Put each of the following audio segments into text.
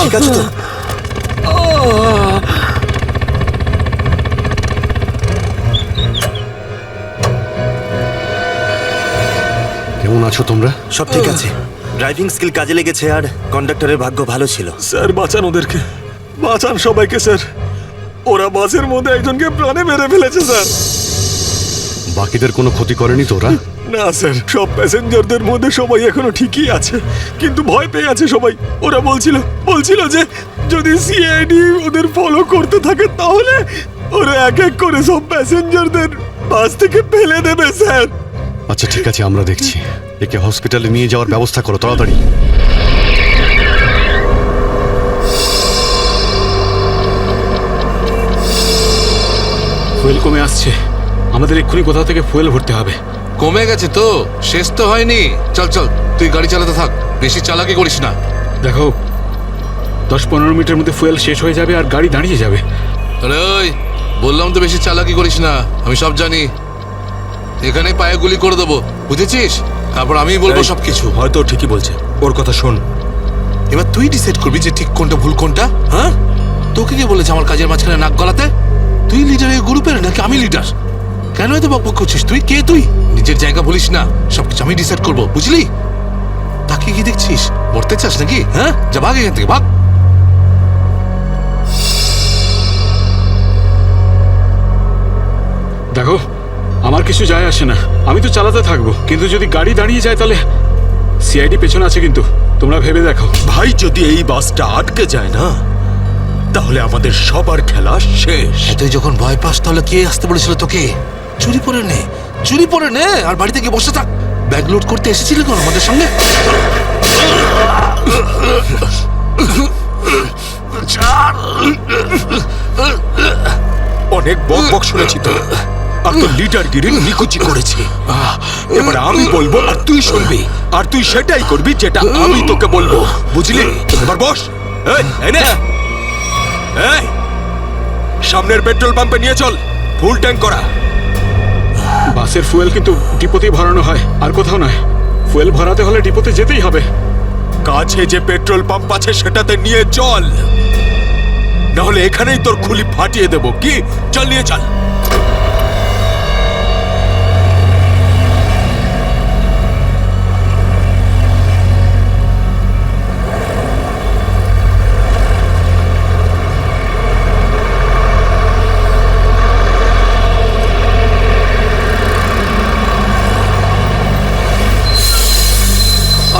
ঠিক আছে তো? কেমন আছো তোমরা? সব ঠিক আছে। ড্রাইভিং স্কিল কাজে লেগেছে আর কন্ডাক্টরের ভাগ্য ভালো ছিল। স্যার বাঁচান ওদেরকে, বাঁচান সবাইকে স্যার। ওরা বাসের মধ্যে একজনকে প্রাণে মেরে ফেলেছে স্যার। বাকিদের কোনো ক্ষতি করেনি তোরা? না স্যার, সব প্যাসেঞ্জারদের মধ্যে সবাই এখনো ঠিকই আছে, কিন্তু ভয় পেয়ে আছে সবাই। ওরা বলছিল যে যদি সিআইডি ওদের ফলো করতে থাকে তাহলে ওরা এক এক করে সব প্যাসেঞ্জারদের বাস থেকে ফেলে দেবে স্যার। আচ্ছা ঠিক আছে, আমরা দেখছি। একে হসপিটালে নিয়ে যাওয়ার ব্যবস্থা করো তাড়াতাড়ি। ফুয়েল কমে আসছে, আমাদের এক্ষুনি কোথাও থেকে ফুয়েল ভরতে হবে। কমে গেছে তো, শেষ তো হয়নি। চল চল, তুই গাড়ি চালাতে থাক, বেশি চালাকি করিস না। দেখো 10-15 মিনিটের মধ্যে ফুয়েল শেষ হয়ে যাবে আর গাড়ি দাঁড়িয়ে যাবে। আরে ওই, বললাম তো বেশি চালাকি করিস না, আমি সব জানি। এখানে পায়ে গুলি করে দেবো, বুঝেছিস? তারপর আমিই বলবো সবকিছু। হয়তো ঠিকই বলছে, ওর কথা শোন। এবার তুই ডিসাইড করবি যে ঠিক কোনটা ভুল কোনটা। হ্যাঁ, তোকে কে বলেছে আমার কাজের মাঝখানে নাক গলাতে? তুই লিডার এই গ্রুপের নাকি আমি লিডার? কেন এত বকবক করছিস? তুই কে? তুই নিজের জায়গা বলিস না, সবকিছু আমি ডিসাইড করবো, বুঝলি? তাকে কি দেখছিস? মরতে চাস নাকি? হ্যাঁ, যা ভাগ এখান থেকে, ভাগ। দেখো আমার কিছু যায় আসে না, আমি তো চালাতে থাকবো, কিন্তু যদি গাড়ি দাঁড়িয়ে যায় তাহলে সিআইডি পেছনে আছে, কিন্তু তোমরা ভেবে দেখো। ভাই, যদি এই বাসটা আটকে যায় না তাহলে আমাদের সবার খেলা শেষ। তুই যখন ভয় পাস তাহলে কে আসতে বলেছিল তোকে? চুরি পরে নে আর বাড়িতে গিয়ে বসে থাক। ব্যাগ লোড করতে এসেছিলি কোন আমাদের সঙ্গে? অনেক বক শুনেছি তো, আর তোর লিডারগিরি নিকুচি করেছি। এবার আমি বলবো আর তুই শুনবি, আর তুই সেটাই করবি যেটা আমি তোকে বলবো, বুঝলি? এবার বস। এই, সামনের পেট্রোল পাম্পে নিয়ে চল, ফুল ট্যাঙ্ক করা। বাসের ফুয়েল কিন্তু ডিপোতেই ভরানো হয়, আর কোথাও নয়। ফুয়েল ভরাতে হলে ডিপোতে যেতেই হবে। কাছে যে পেট্রোল পাম্প আছে সেটাতে নিয়ে চল, নাহলে এখানেই তোর খুলি ফাটিয়ে দেবো। কি? চল, নিয়ে চল।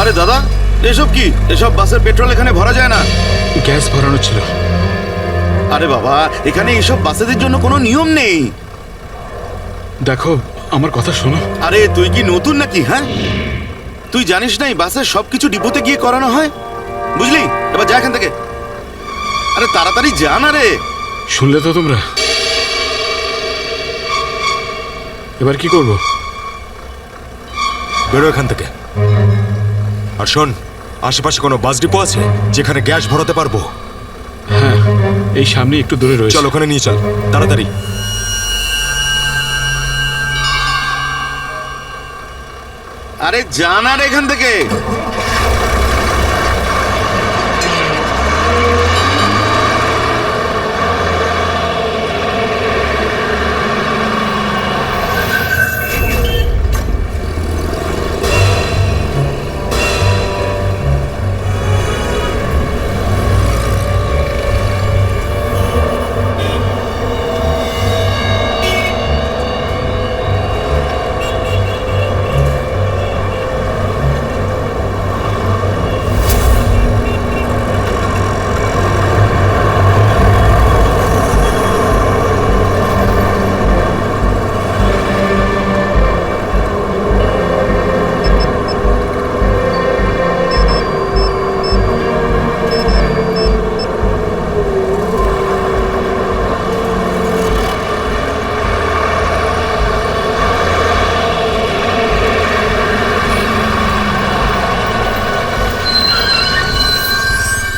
আরে দাদা, এসব কি? এসব বাসের পেট্রোল এখানে ভরা যায় না। গ্যাস ভরানো ছিল। আরে বাবা, এখানে এসব বাসেদের জন্য কোনো নিয়ম নেই। দেখো আমার কথা শোনো। আরে তুই কি নতুন নাকি? হ্যাঁ, তুই জানিস না এই বাসের সবকিছু ডিপোতে গিয়ে করানো হয়, বুঝলি? এবার যা এখান থেকে। আরে তাড়াতাড়ি যা না রে। শুনলে তো তোমরা? এবার কি করব? বেরো এখান থেকে। আর শোন, আশেপাশে কোনো বাস ডিপো আছে যেখানে গ্যাস ভরাতে পারবো? হ্যাঁ, এই সামনে একটু দূরে রয়েছে। চল, ওখানে নিয়ে চল তাড়াতাড়ি। আরে যা না রে এখান থেকে।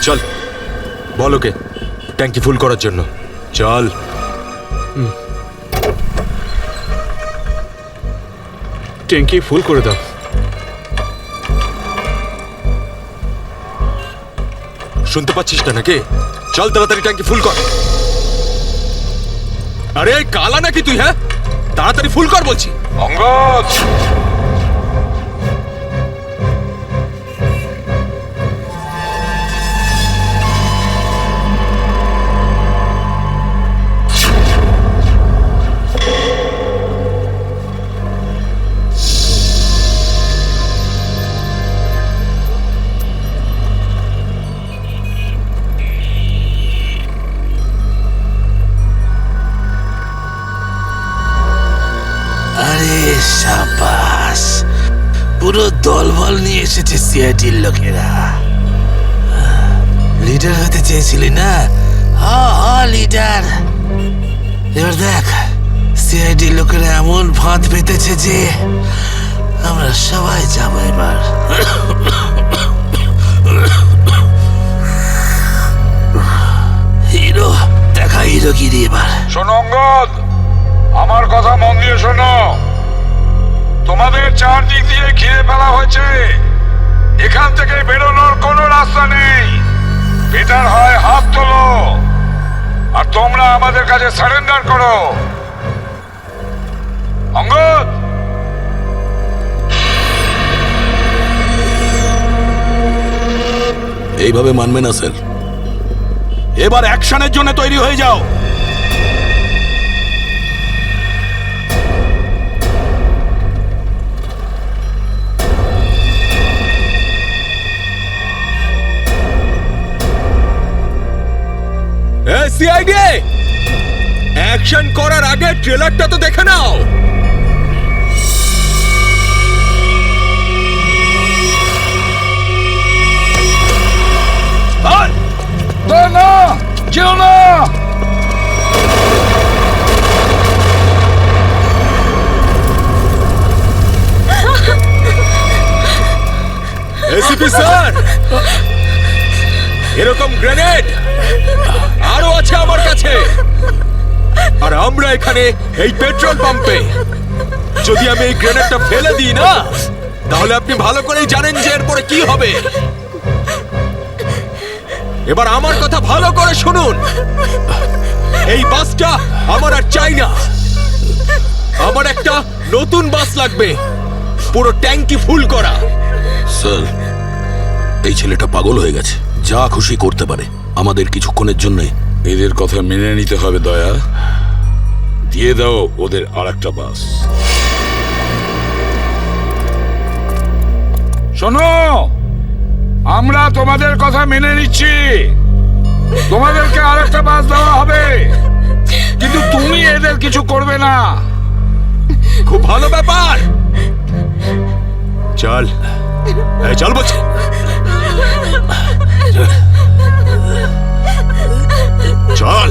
চল, বল ওকে ট্যাঙ্কি ফুল করার জন্য। চল। ট্যাঙ্কি ফুল করে দাও। শুনতে পাচ্ছিস না নাকি? চল তাড়াতাড়ি ট্যাঙ্কি ফুল কর। আরে কালা নাকি তুই? হ্যাঁ, তাড়াতাড়ি ফুল কর বলছি। অঙ্গদ, আরে সাবাস, পুরো দলবল নিয়ে এসেছে সিআইডির লোকেরা। লিডার হতে চেয়েছিলি না? লিডার। এবার দেখ, সিআইডির লোকেরা এমন ফাঁদ পেতেছে যে আমরা সবাই যাবো এবার। হিরো দেখা, হিরোগিরি এবার। শোনো অঙ্গদ, আমার কথা মন দিয়ে শোনো। তোমাদের চারদিক দিয়ে ঘিরে ফেলা হয়েছে, এখান থেকে বেরোনোর কোনো রাস্তা নেই। বেটার হয় হাত তোলো আর তোমরা আমাদের কাছে সারেন্ডার করো। অঙ্গদ, এইভাবে মানবে না স্যার। এবার অ্যাকশনের জন্য তৈরি হয়ে যাও। সিআইডি, অ্যাকশন করার আগে ট্রেলারটা তো দেখে নাও। না, যেও না। এসিপি স্যার, এরকম গ্রেনেড আরো আছে আমার কাছে। আর আমরা এখানে এই পেট্রোল পাম্পে। যদি আমি এই গ্রেনেডটা ফেলে দিই না, তাহলে আপনি ভালো করেই জানেন যে এরপরে কি হবে। এবার আমার কথা ভালো করে শুনুন। এই বাসটা আমার আর চাই না। আমার একটা নতুন বাস লাগবে, পুরো ট্যাঙ্কি ফুল করা। স্যার, এই ছেলেটা পাগল হয়ে গেছে, যা খুশি করতে পারে আমাদের কিছুক্ষণের জন্য। এদের কথা মেনে নিতে হবে দয়া। দিয়ে দাও ওদের আরেকটা বাস। শোনো, আমরা তোমাদের কথা মেনে নিচ্ছি, তোমাদেরকে আরেকটা বাস দেওয়া হবে, কিন্তু তুমি এদের কিছু করবে না। খুব ভালো ব্যাপার। চল, চল বলছি। চল।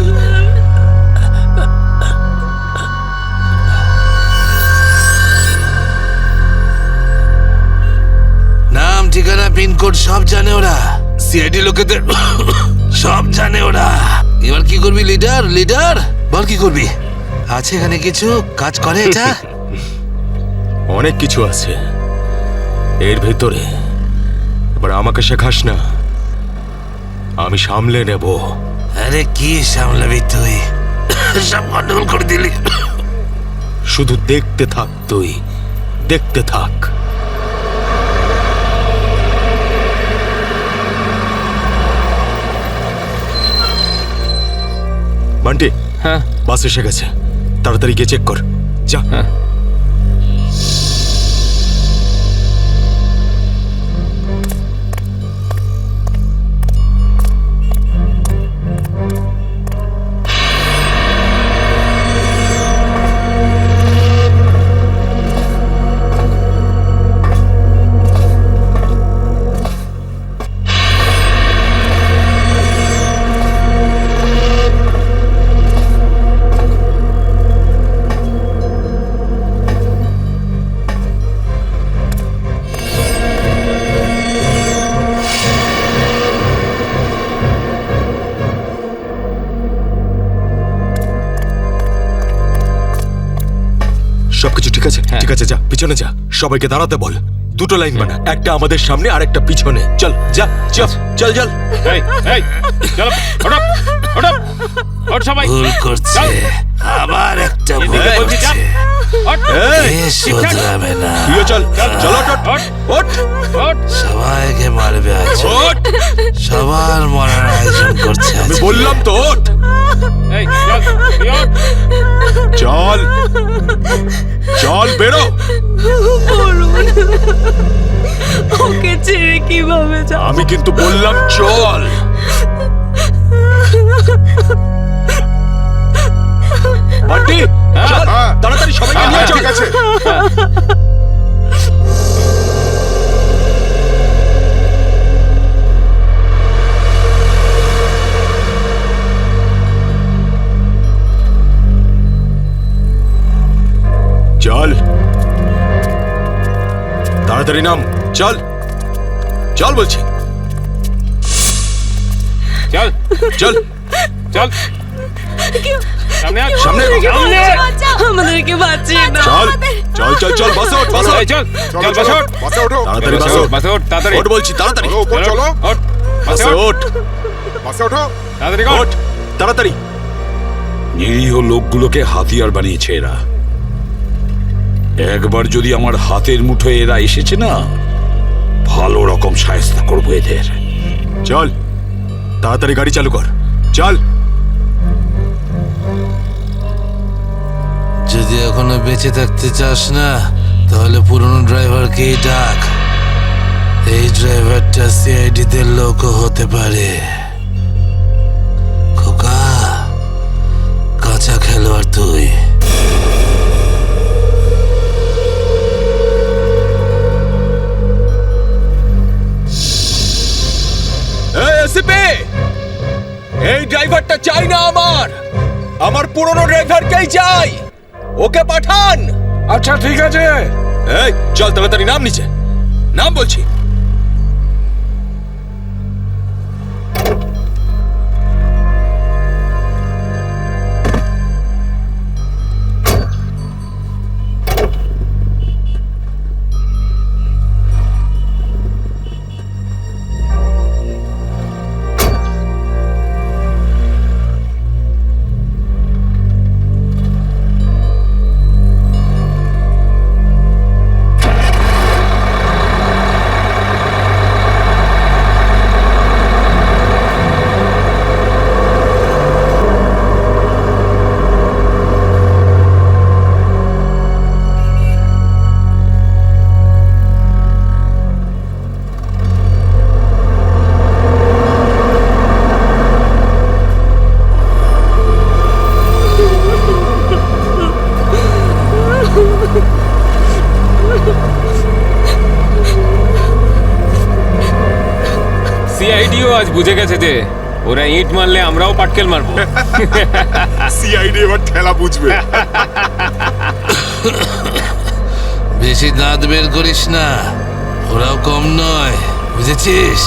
নাম, ঠিকানা, পিনকোড সব জানে ওরা। সিআইডি লোকেদের সব জানে ওরা। এবার কি করবি লিডার? লিডার বল, কি করবি? আছে এখানে কিছু কাজ করে এটা? অনেক কিছু আছে এর ভেতরে। এবার আমাকে শেখাস না, আমি সামলে নেব। আরে কি সামলাবি তুই? সব গন্ডগোল করে দিলি। শুধু দেখতে থাক, তুই দেখতে থাক। বান্টি, হ্যাঁ বাস এসে গেছে, তাড়াতাড়ি গিয়ে চেক কর। যা। হ্যাঁ। সবকিছু ঠিক আছে? হ্যাঁ। ঠিক আছে, যা পিছনে যা, সবাইকে দাঁড়াতে বল। দুটো লাইন বানা, একটা আমাদের সামনে আর একটা পিছনে। চল যা চল চল চল। এই এই চলো ওঠো ওঠো ওঠ সবাই ভুল করছে, আবার একটা ভুল এদিকে বলছি, যা। করছে। ওঠ এই, এ শোধরাবে না, তুইও চল চল ওঠ ওঠ ওঠ ওঠ সবাইকে মারবে আজ, ওঠ। সবার মরার আয়োজন করছে আজ। আমি বললাম তো ওঠ। এই চল তুই ওঠ। চল চল বেরো। ওকে ছেড়ে কিভাবে যাব? আমি কিন্তু বললাম চল। বান্টি চল তাড়াতাড়ি সবাইকে নিয়ে চল। ঠিক আছে চল তাড়াতাড়ি নাম, চল চল বলছি, চল চল চল সামনে আয় সামনে সামনে আমাদেরকে বাঁচিয়ে না। চল চল চল চল বাসে ওঠ বাসে এই চল চল বাসে ওঠ বাসে ওঠো তাড়াতাড়ি বাসে ওঠ, বাসে ওঠ তাড়াতাড়ি ওঠ বলছি তাড়াতাড়ি চলো উপর চলো ওঠ বাসে বাসে ওঠ ওঠ বাসে ওঠো তাড়াতাড়ি কর ওঠ তাড়াতাড়ি। নিরীহ লোকগুলোকে হাতিয়ার বানিয়েছে এরা। একবার যদি আমার হাতের মুঠোয় এরা এসেছে না, ভালো রকম শায়েস্তা করবো এদের। চল তাড়াতাড়ি গাড়ি চালু কর, চল। যদি এখনো বেঁচে থাকতে চাস না, তাহলে পুরনো ড্রাইভারকেই ডাক। এই ড্রাইভারটা সিআইডি দের লোকও হতে পারে। খোকা, কাঁচা খেলোয়াড় তুই। এই ড্রাইভারটা চাই না আমার পুরনো ড্রাইভারকেই চাই, ওকে পাঠান। আচ্ছা ঠিক আছে। এই চল তাড়াতাড়ি নাম নিচে, নাম বলছি। সিআইডিও আজ বুঝে গেছে যে ওরা ইট মারলে আমরাও পাটকেল মারবো। সিআইডি এবার ঠেলা বুঝবে। বেশি দাঁত বের করিস না, ওরাও কম নয়, বুঝেছিস?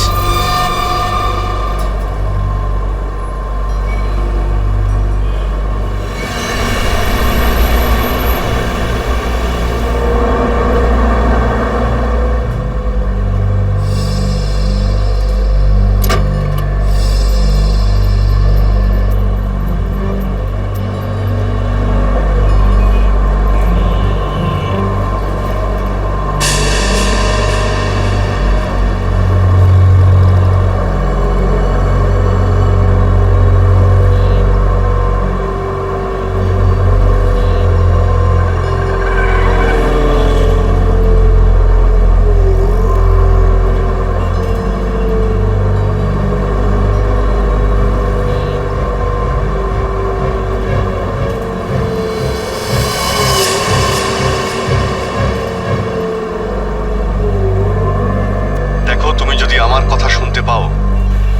আমার কথা শুনতে পাও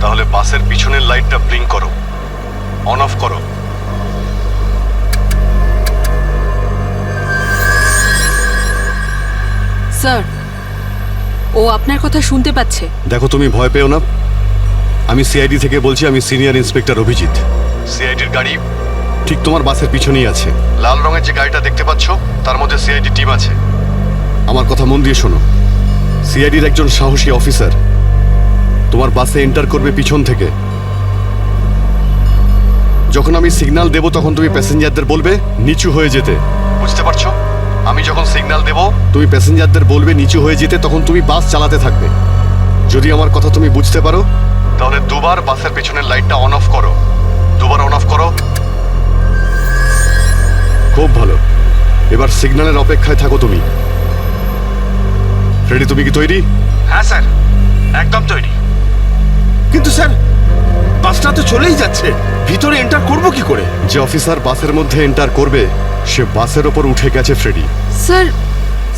তাহলে বাসের পিছনের লাইটটা ব্লিঙ্ক করো, অন অফ করো। স্যার, ও আপনার কথা শুনতে পাচ্ছে। দেখো তুমি ভয় পেও না, আমি সিআইডি থেকে বলছি, আমি সিনিয়র ইন্সপেক্টর অভিজিৎ। সিআইডির গাড়ি ঠিক তোমার বাসের পিছনেই আছে। লাল রঙের যে গাড়িটা দেখতে পাচ্ছ তার মধ্যে সিআইডি টিম আছে। আমার কথা মন দিয়ে শোনো, সিআইডির একজন সাহসী অফিসার তোমার বাসে এন্টার করবে পিছন থেকে। যখন আমি সিগন্যাল দেব তখন তুমি প্যাসেঞ্জারদের বলবে নিচু হয়ে যেতে, বুঝতে পারছো? আমি যখন সিগন্যাল দেব তুমি প্যাসেঞ্জারদের বলবে নিচু হয়ে যেতে, তখন তুমি বাস চালাতে থাকবে। যদি আমার কথা তুমি বুঝতে পারো তাহলে দুবার বাসের পেছনের লাইটটা অন অফ করো। দুবার অন অফ করো। খুব ভালো। এবার সিগন্যালের অপেক্ষায় থাকো তুমি। ফ্রেডি, তুমি কি তৈরি? হ্যাঁ স্যার, একদম তৈরি। কিন্তু স্যার বাসটা তো চলেই যাচ্ছে, ভিতরে এন্টার করব কি করে? যে অফিসার বাসের মধ্যে এন্টার করবে সে বাসের ওপর উঠে গেছে ফ্রেডি। স্যার,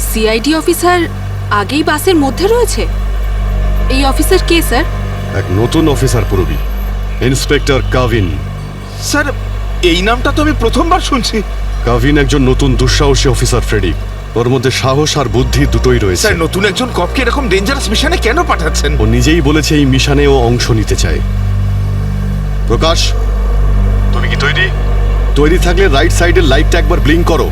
সিআইডি অফিসার আগেই বাসের মধ্যে রয়েছে। এই অফিসার কে স্যার? এক নতুন অফিসার পুরবি, ইন্সপেক্টর কাভিন। স্যার এই নামটা তো আমি প্রথমবার শুনছি। কাভিন একজন নতুন দুঃসাহসী অফিসার ফ্রেডি। ওর মধ্যে সাহস আর বুদ্ধি দুটোই রয়েছে। স্যার নতুন একজন কপকে এরকম ডেঞ্জারাস মিশনে কেন পাঠাচ্ছেন? ও নিজেই বলেছে এই মিশনে ও অংশ নিতে চায়। প্রকাশ, তুমি কি তৈরি? তৈরি থাকলে রাইট সাইডের লাইটটা একবার ব্লিঙ্ক করো।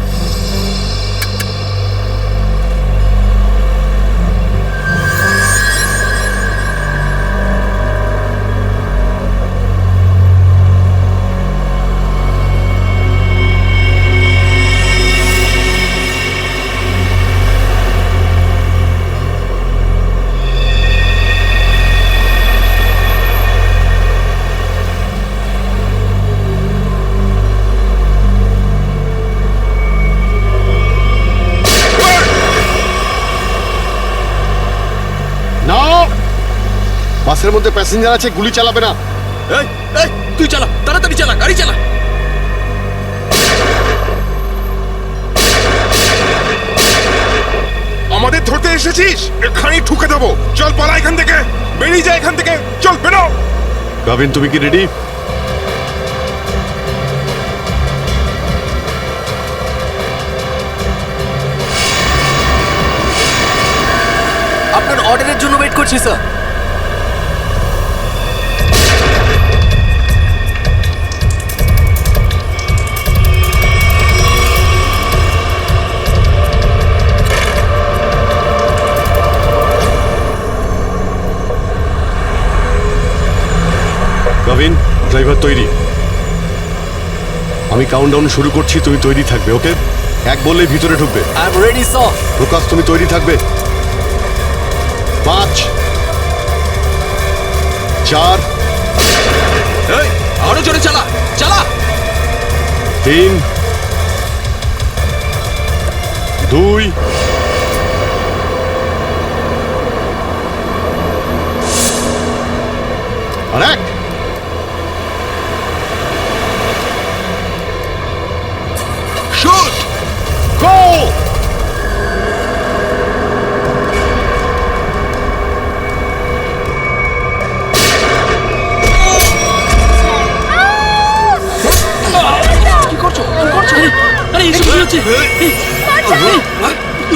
বাসের মধ্যে প্যাসেঞ্জার আছে, গুলি চালাবে না। এই এই তুই চালা, তাড়াতাড়ি চালা, গাড়ি চালা। আমাদের ধরতে এসেছিস? এখানেই ঠুকে দেবো। চল পালা এখান থেকে, বেরিয়ে যা এখান থেকে, চল বেরো। কাভিন, তুমি কি রেডি? আপনার অর্ডারের জন্য ওয়েট করছি স্যার। কাভিন, ড্রাইভার তৈরি। আমি কাউন্টডাউন শুরু করছি, তুমি তৈরি থাকবে। ওকে? এক বললেই ভিতরে ঢুকবে। I am ready sir. Prakash, তুমি তৈরি থাকবে। 5 4 এই আরো জোরে চালা, চালা। 3 2 আর 1। শুট। গো! আরে এসব কি হচ্ছে?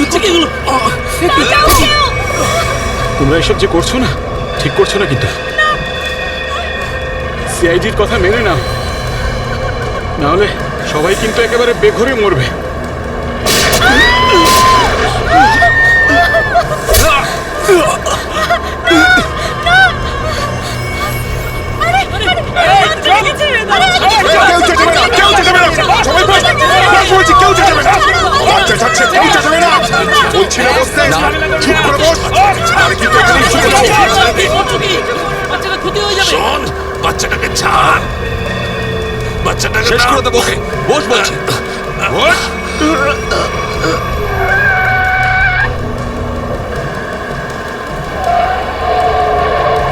হচ্ছে কি এগুলো? তোমরা এসব যে করছো না, ঠিক করছো না কিন্তু। সিআইডির কথা মেনে নাও, নাহলে সবাই কিন্তু একেবারে বেঘরে মরবে। কেউ চেঁচাবে না, কেউ চেঁচাবে না, সবাই বস। বলছি কেউ চেঁচাবে না। বাচ্চা যাচ্ছে, কেউ চেঁচাবে না। বলছি না বসতে, চুপ করে বস। আর কিন্তু এখানেই শুনে যাবো। বাচ্চাটা ক্ষতি হয়ে যাবে। শোন, বাচ্চাটাকে ছাড়। বাচ্চাটাকে শেষ করে দেবো। বস বলছি। বস।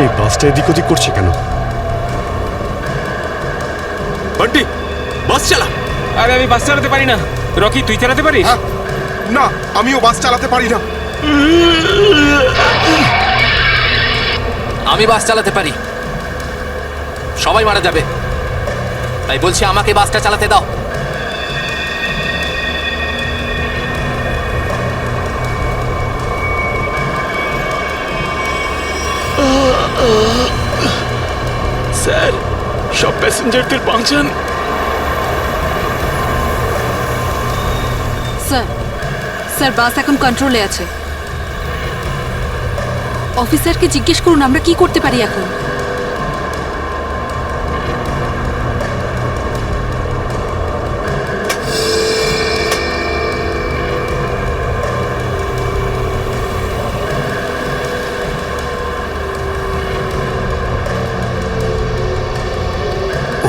এই বাসটা এদিক ওদিক করছে কেন? বান্টি, বাস চালা। আরে আমি বাস চালাতে পারি না। রকি, তুই চালাতে পারিস? না, আমিও বাস চালাতে পারি না। আমি বাস চালাতে পারি। সবাই মারা যাবে, তাই বলছি আমাকে বাসটা চালাতে দাও। স্যার, সব প্যাসেঞ্জারদের বাঁচান। স্যার, স্যার বাস এখন কন্ট্রোলে আছে। অফিসারকে জিজ্ঞেস করুন আমরা কি করতে পারি এখন।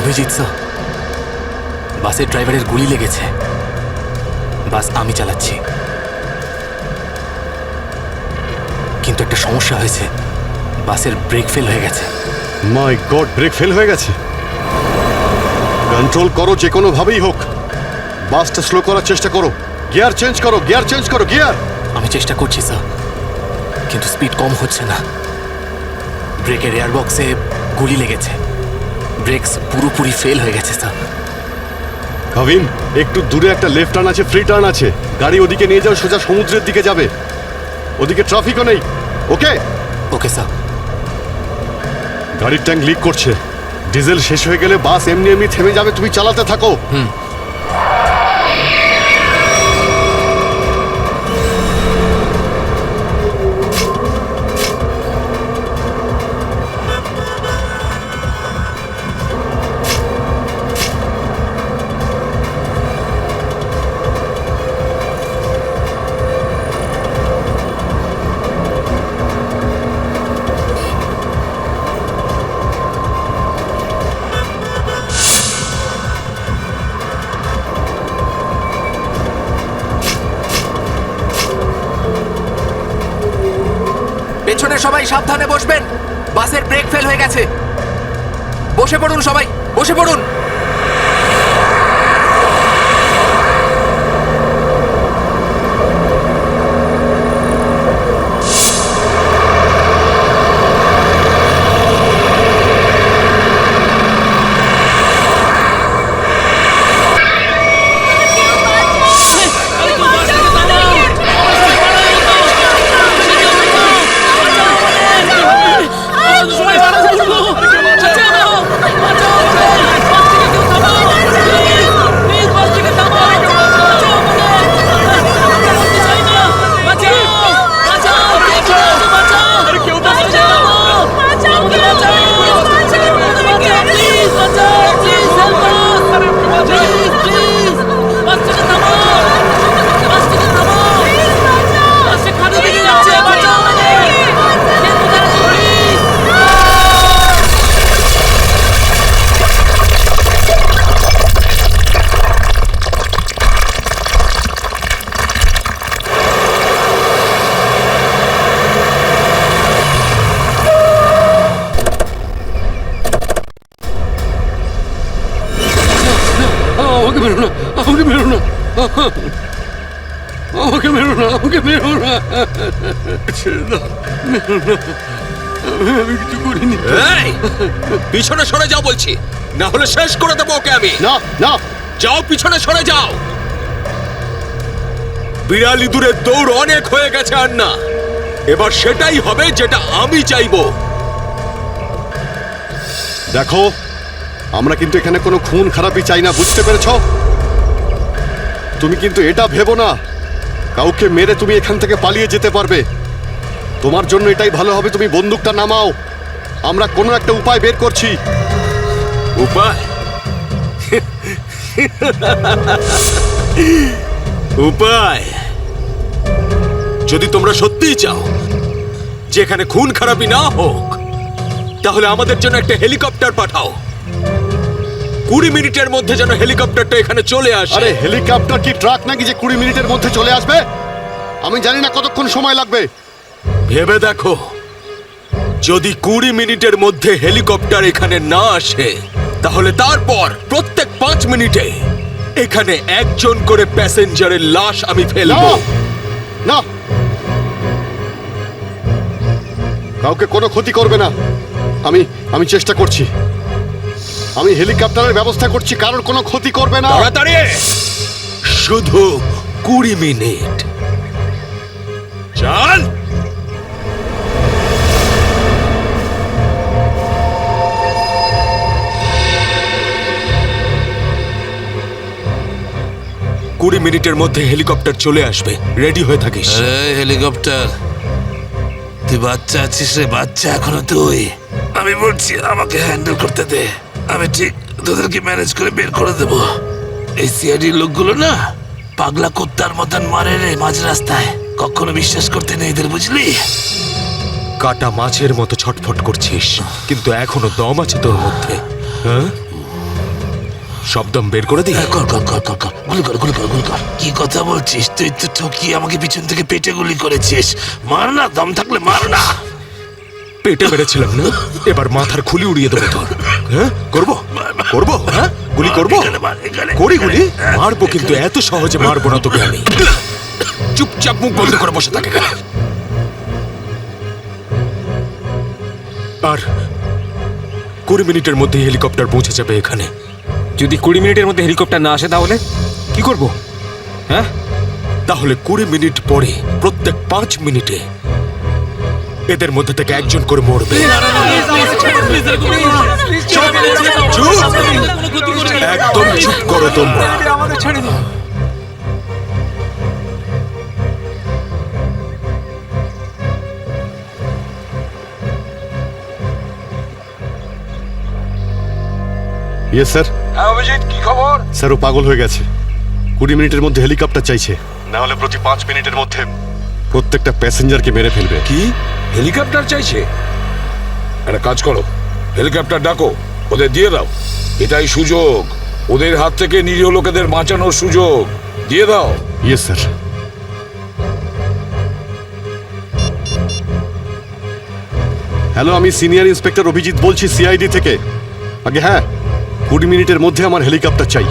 অভিজিৎ স্যার, বাসের ড্রাইভারের গুলি লেগেছে। বাস আমি চালাচ্ছি, কিন্তু একটা সমস্যা হয়েছে। বাসের ব্রেক ফেল হয়ে গেছে। মাই গড, ব্রেক ফেল হয়ে গেছে। কন্ট্রোল করো যে কোনো ভাবেই হোক, বাসটা স্লো করার চেষ্টা করো। গিয়ার চেঞ্জ করো, গিয়ার চেঞ্জ করো, গিয়ার। আমি চেষ্টা করছি স্যার, কিন্তু স্পিড কম হচ্ছে না। ব্রেকের এয়ার বক্সে গুলি লেগেছে। ব্রেকস পুরোপুরি ফেল হয়ে গেছে স্যার। ভাবিন, একটু দূরে একটা লেফট টার্ন আছে, ফ্রি টার্ন আছে। গাড়ি ওদিকে নিয়ে যাও, সোজা সমুদ্রের দিকে যাবে। ওদিকে ট্রাফিকও নেই। ওকে ওকে স্যার। গাড়ির ট্যাঙ্ক লিক করছে। ডিজেল শেষ হয়ে গেলে বাস এমনি এমনি থেমে যাবে, তুমি চালাতে থাকো। পেছনে সবাই সাবধানে বসবেন। বাসের ব্রেক ফেল হয়ে গেছে। বসে পড়ুন সবাই, বসে পড়ুন। পিছনে সরে যাও বলছি, না হলে শেষ করে দেবো ওকে আমি। না না, যাও, পিছনে সরে যাও। বিড়াল ইঁদুরের দৌড় অনেক হয়ে গেছে আর না। এবার সেটাই হবে যেটা আমি চাইবো। দেখো, আমরা কিন্তু এখানে কোনো খুন খারাপি চাই না, বুঝতে পেরেছো? তুমি কিন্তু এটা ভেবো না কাউকে মেরে তুমি এখান থেকে পালিয়ে যেতে পারবে। তোমার জন্য এটাই ভালো হবে তুমি বন্দুকটা নামাও। আমরা কোনো একটা উপায় বের করছি। উপায়? উপায়? যদি তোমরা সত্যিই চাও যেখানে খুন খারাপি না হোক, তাহলে আমাদের জন্য একটা হেলিকপ্টার পাঠাও। 20 মিনিটের মধ্যে যেন হেলিকপ্টারটা এখানে চলে আসে। আরে হেলিকপ্টার কি ট্রাক নাকি যে 20 মিনিটের মধ্যে চলে আসবে? আমি জানি না কতক্ষণ সময় লাগবে। ভেবে দেখো, যদি 20 মিনিটের মধ্যে হেলিকপ্টার এখানে না আসে, তাহলে তারপর প্রত্যেক 5 মিনিটে এখানে একজন করে প্যাসেঞ্জারের লাশ আমি ফেলবো। না, কাউকে কোনো ক্ষতি করবে না। আমি চেষ্টা করছি। আমি হেলিকপ্টারের ব্যবস্থা করছি, কারোর কোনো ক্ষতি করবে না। তাড়াতাড়ি, শুধু 20 মিনিট। চল। কুড়ি মিনিটের মধ্যে হেলিকপ্টার চলে আসবে, রেডি হয়ে থাকিস। আরে হেলিকপ্টার, তুই বাচ্চা আছিস রে, বাচ্চা এখনো তুই। আমি বলছি আমাকে হ্যান্ডেল করতে দে, আমি ঠিক তোদেরকে ম্যানেজ করে বের করে দেবো। এই সিআইডির লোকগুলো না পাগলা কুত্তার মতন মারে রে মাঝ রাস্তায়, কখনো বিশ্বাস করতে নেই এদের, বুঝলি? কাটা মাছের মতো ছটফট করছিস, কিন্তু এখনো দম আছে তোর মধ্যে। হ্যাঁ, সব দম বের করে দি। কর কর কর কর কর, গুলি কর গুলি কর গুলি কর। কি কথা বলছিস? তুই তো ঠকিয়ে আমাকে পিছন থেকে পেটে গুলি করেছিস। মার না, দম থাকলে মার না। পেটে মেরেছিলাম না, এবার মাথার খুলি উড়িয়ে দেবো তোর। হ্যাঁ, করবো করবো, হ্যাঁ গুলি করবো, এখানে মার, এখানে। করি গুলি। মারবো, কিন্তু এত সহজে মারবো না তোকে আমি। চুপচাপ মুখ বন্ধ করে বসে থাকে। আর 20 মিনিটের মধ্যে হেলিকপ্টার পৌঁছে যাবে এখানে। যদি 20 মিনিটের মধ্যে হেলিকপ্টার না আসে তাহলে কি করব? হ্যাঁ, তাহলে 20 মিনিট পরে প্রত্যেক 5 মিনিটে এদের মধ্যে থেকে একজন করে মরবে। চুপ! একদম চুপ করো তোমরা। আমাকে ছেড়ে দিন। Yes sir. হ্যাঁ অভিজিৎ, কি খবর? স্যার ও পাগল হয়ে গেছে। 20 মিনিটের মধ্যে হেলিকপ্টার চাইছে, না হলে প্রতি 5 মিনিটের মধ্যে প্রত্যেকটা প্যাসেঞ্জারকে মেরে ফেলবে। কি হেলিকপ্টার চাইছে? একটা কাজ করো, হেলিকপ্টার ডাকো, ওদের দিয়ে দাও। এটাই সুযোগ, ওদের হাত থেকে নিরীহ লোকেদের বাঁচানোর সুযোগ। দিয়ে দাও। Yes sir. হ্যালো, আমি সিনিয়র ইন্সপেক্টর অভিজিৎ বলছি সিআইডি থেকে। আগে হ্যাঁ, 20 মিনিটের মধ্যে আমার হেলিকপ্টার চাই।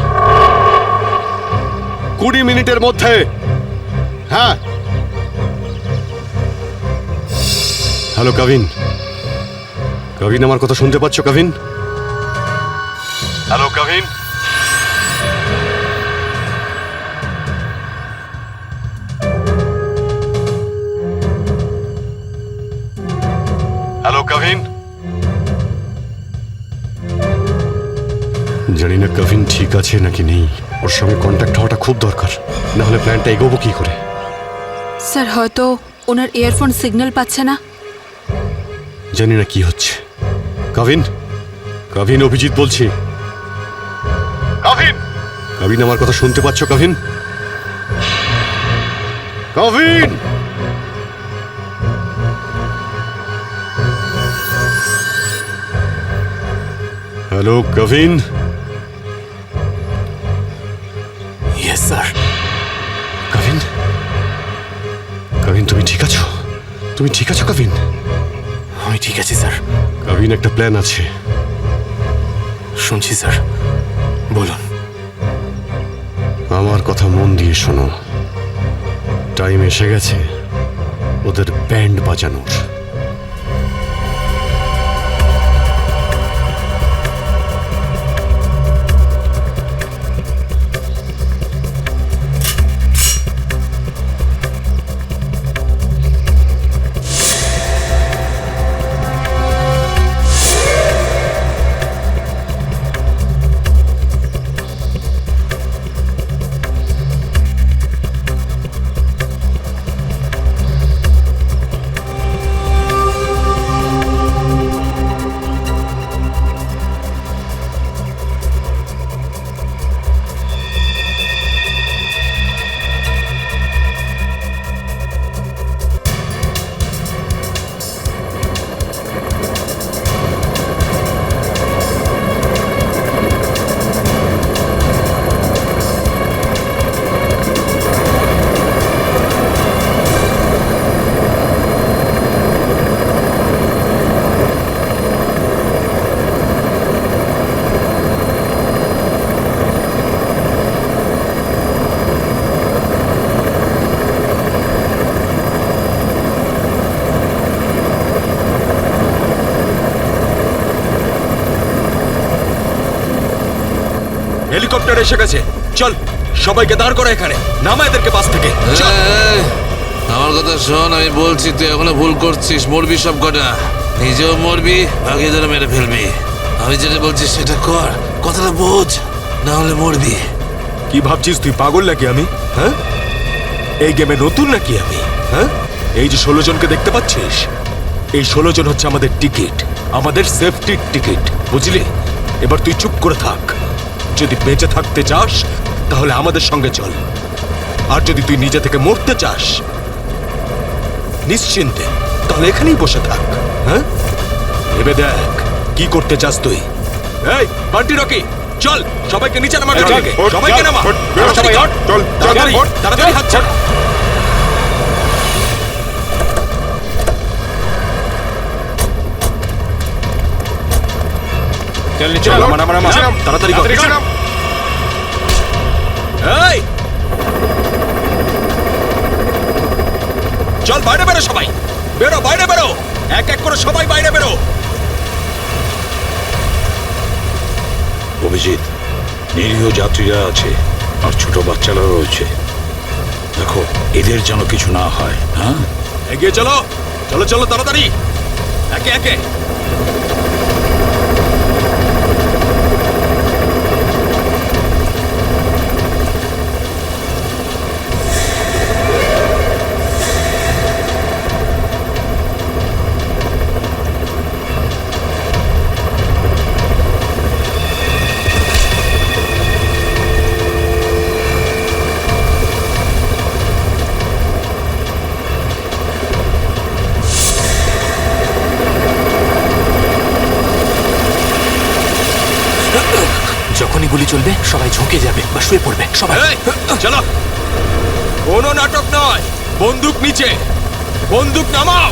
20 মিনিটের মধ্যে। হ্যাঁ। হ্যালো কাভিন, কাভিন আমার কথা শুনতে পাচ্ছ কাভিন? হ্যালো কাভিন। হ্যালো কাভিন। জানি না কাভিন ঠিক আছে নাকি নেই, ওর সঙ্গে কন্ট্যাক্ট হওয়াটা খুব দরকার, না হলে প্ল্যানটা এগোবো কি করে। স্যার হয়তো ওনার ইয়ারফোন সিগন্যাল পাচ্ছে না। জানি না কি হচ্ছে। কাভিন, কাভিন অভিজিৎ বলছি। কাভিন, কাভিন আমার কথা শুনতে পাচ্ছ Kavin? Kavin. Hello Kavin. Yes sir. Kavin, Kavin তুমি ঠিক আছো? তুমি ঠিক আছো কাভিন? আমি ঠিক আছি স্যার। কাভিন একটা প্ল্যান আছে। শুনছি স্যার, বলুন। আমার কথা মন দিয়ে শোনো, টাইম এসে গেছে ওদের ব্যান্ড বাজানোর। হেলিকপ্টার এসে গেছে, চল সবাইকে দাঁড় করা এখানে, নামা এদেরকে বাস থেকে। চল। আমার কথা শোন, আমি বলছি তুই এখনো ভুল করছিস। মরবি সব কটা, নিজেও মরবি, বাকিদেরও মেরে ফেলবি। আমি যেটা বলছি সেটা কর, কথাটা বোঝ, না হলে মরবি। কি ভাবছিস তুই পাগল নাকি আমি? হ্যাঁ, এই গেমে নতুন নাকি আমি? হ্যাঁ, এই যে 16 জনকে দেখতে পাচ্ছিস, এই 16 জন হচ্ছে আমাদের টিকিট, আমাদের সেফটির টিকিট, বুঝলি? এবার তুই চুপ করে থাক। যদি বেঁচে থাকতে চাস তাহলে আমাদের সঙ্গে চল, আর যদি তুই নিজে থেকে মরতে চাস নিশ্চিন্তে তাহলে এখানেই বসে থাক। হ্যাঁ, ভেবে দেখ কি করতে চাস তুই। এই বান্টি রকি, চল সবাইকে নিচে নামা, সবাইকে নামা, তাড়াতাড়ি তাড়াতাড়ি হাত ছাড়। চল নিচে নামা, নামা, নামা, তাড়াতাড়ি কর। এই চল বাইরে বেরো, সবাই বেরো, বাইরে বেরো, এক এক করে সবাই বাইরে বেরো। অভিজিৎ, নিরীহ যাত্রীরা আছে আর ছোট বাচ্চারা রয়েছে, দেখো এদের যেন কিছু না হয়। হ্যাঁ, এগিয়ে চলো, চলো চলো তাড়াতাড়ি, একে একে। যখনই গুলি চলবে সবাই ঝুঁকে যাবে বা শুয়ে পড়বে সবাই। এই, চলো, কোনো নাটক নয়, বন্দুক নিচে, বন্দুক নামাও।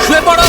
শুয়ে পড়ো।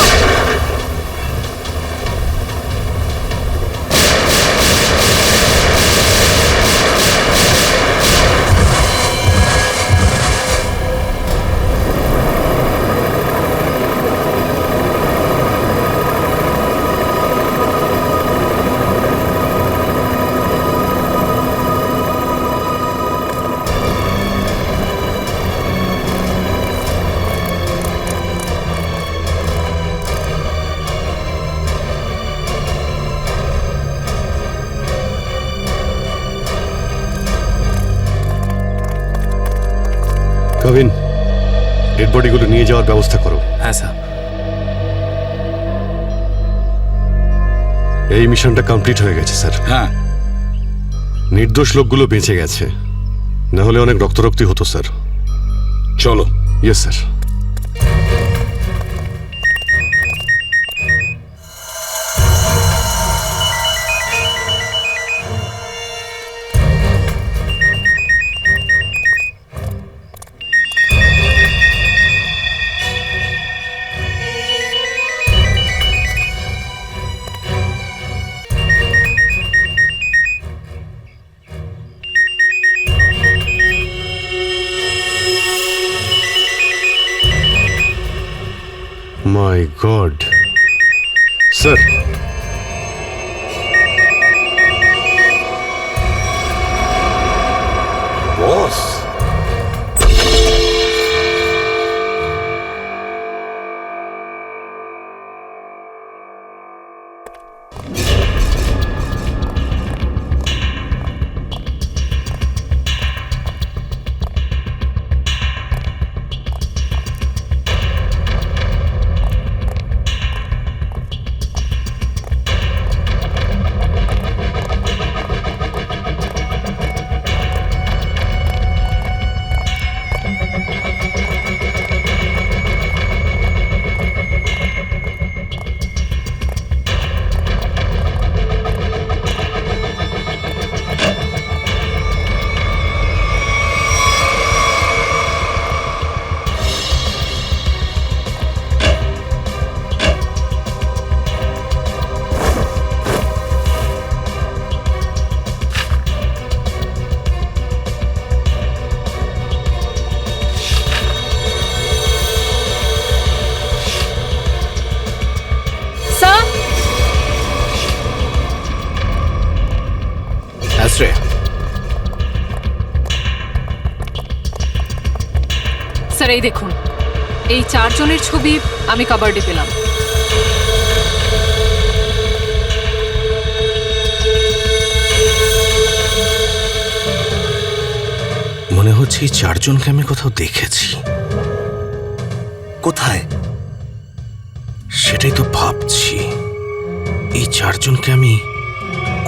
কাবিন, ডেড বডিগুলো নিয়ে যাওয়ার ব্যবস্থা করো। হ্যাঁ স্যার। এই মিশনটা কমপ্লিট হয়ে গেছে স্যার। হ্যাঁ, নির্দোষ লোকগুলো বেঁচে গেছে, না হলে অনেক রক্তরক্তি হতো স্যার। চলো। Yes sir. My god sir, boss, sir এই দেখুন, এই 4 জনের ছবি আমি কাবার্ডে পেলাম। মনে হচ্ছে এই 4 জনকে আমি কোথাও দেখেছি। কোথায়? সেটাই তো ভাবছি, এই 4 জনকে আমি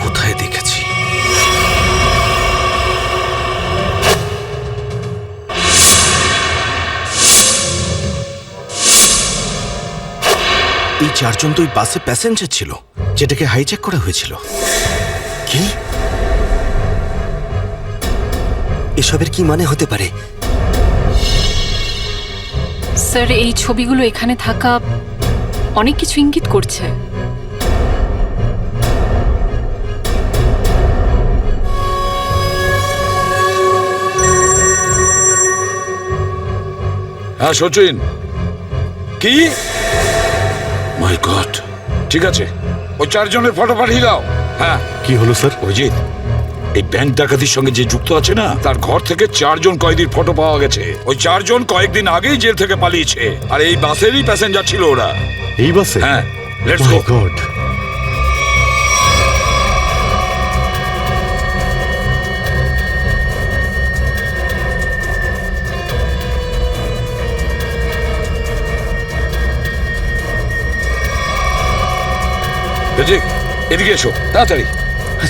কোথায় দেখেছি। এই 4 জন তো ওই বাসে প্যাসেঞ্জার ছিল যেটাকে হাইজ্যাক করা হয়েছিল। কি? এসবের কি মানে হতে পারে? স্যার এই ছবিগুলো এখানে থাকা অনেক কিছু ইঙ্গিত করছে। হ্যাঁ সচিন, কি? মাই গড, ঠিক আছে, ওই 4 জনের ফটো পাঠিয়ে দাও। হ্যাঁ, কি হলো স্যার? অভিজিৎ, এই ব্যাংক ডাকাতির সঙ্গে যে যুক্ত আছে না, তার ঘর থেকে 4 জন কয়েদির ফটো পাওয়া গেছে। ওই 4 জন কয়েকদিন আগেই জেল থেকে পালিয়েছে, আর এই বাসেরই প্যাসেঞ্জার ছিল ওরা। এই বাসে? হ্যাঁ, let's my go. God. Abhijit, এদিকে এসো তাড়াতাড়ি।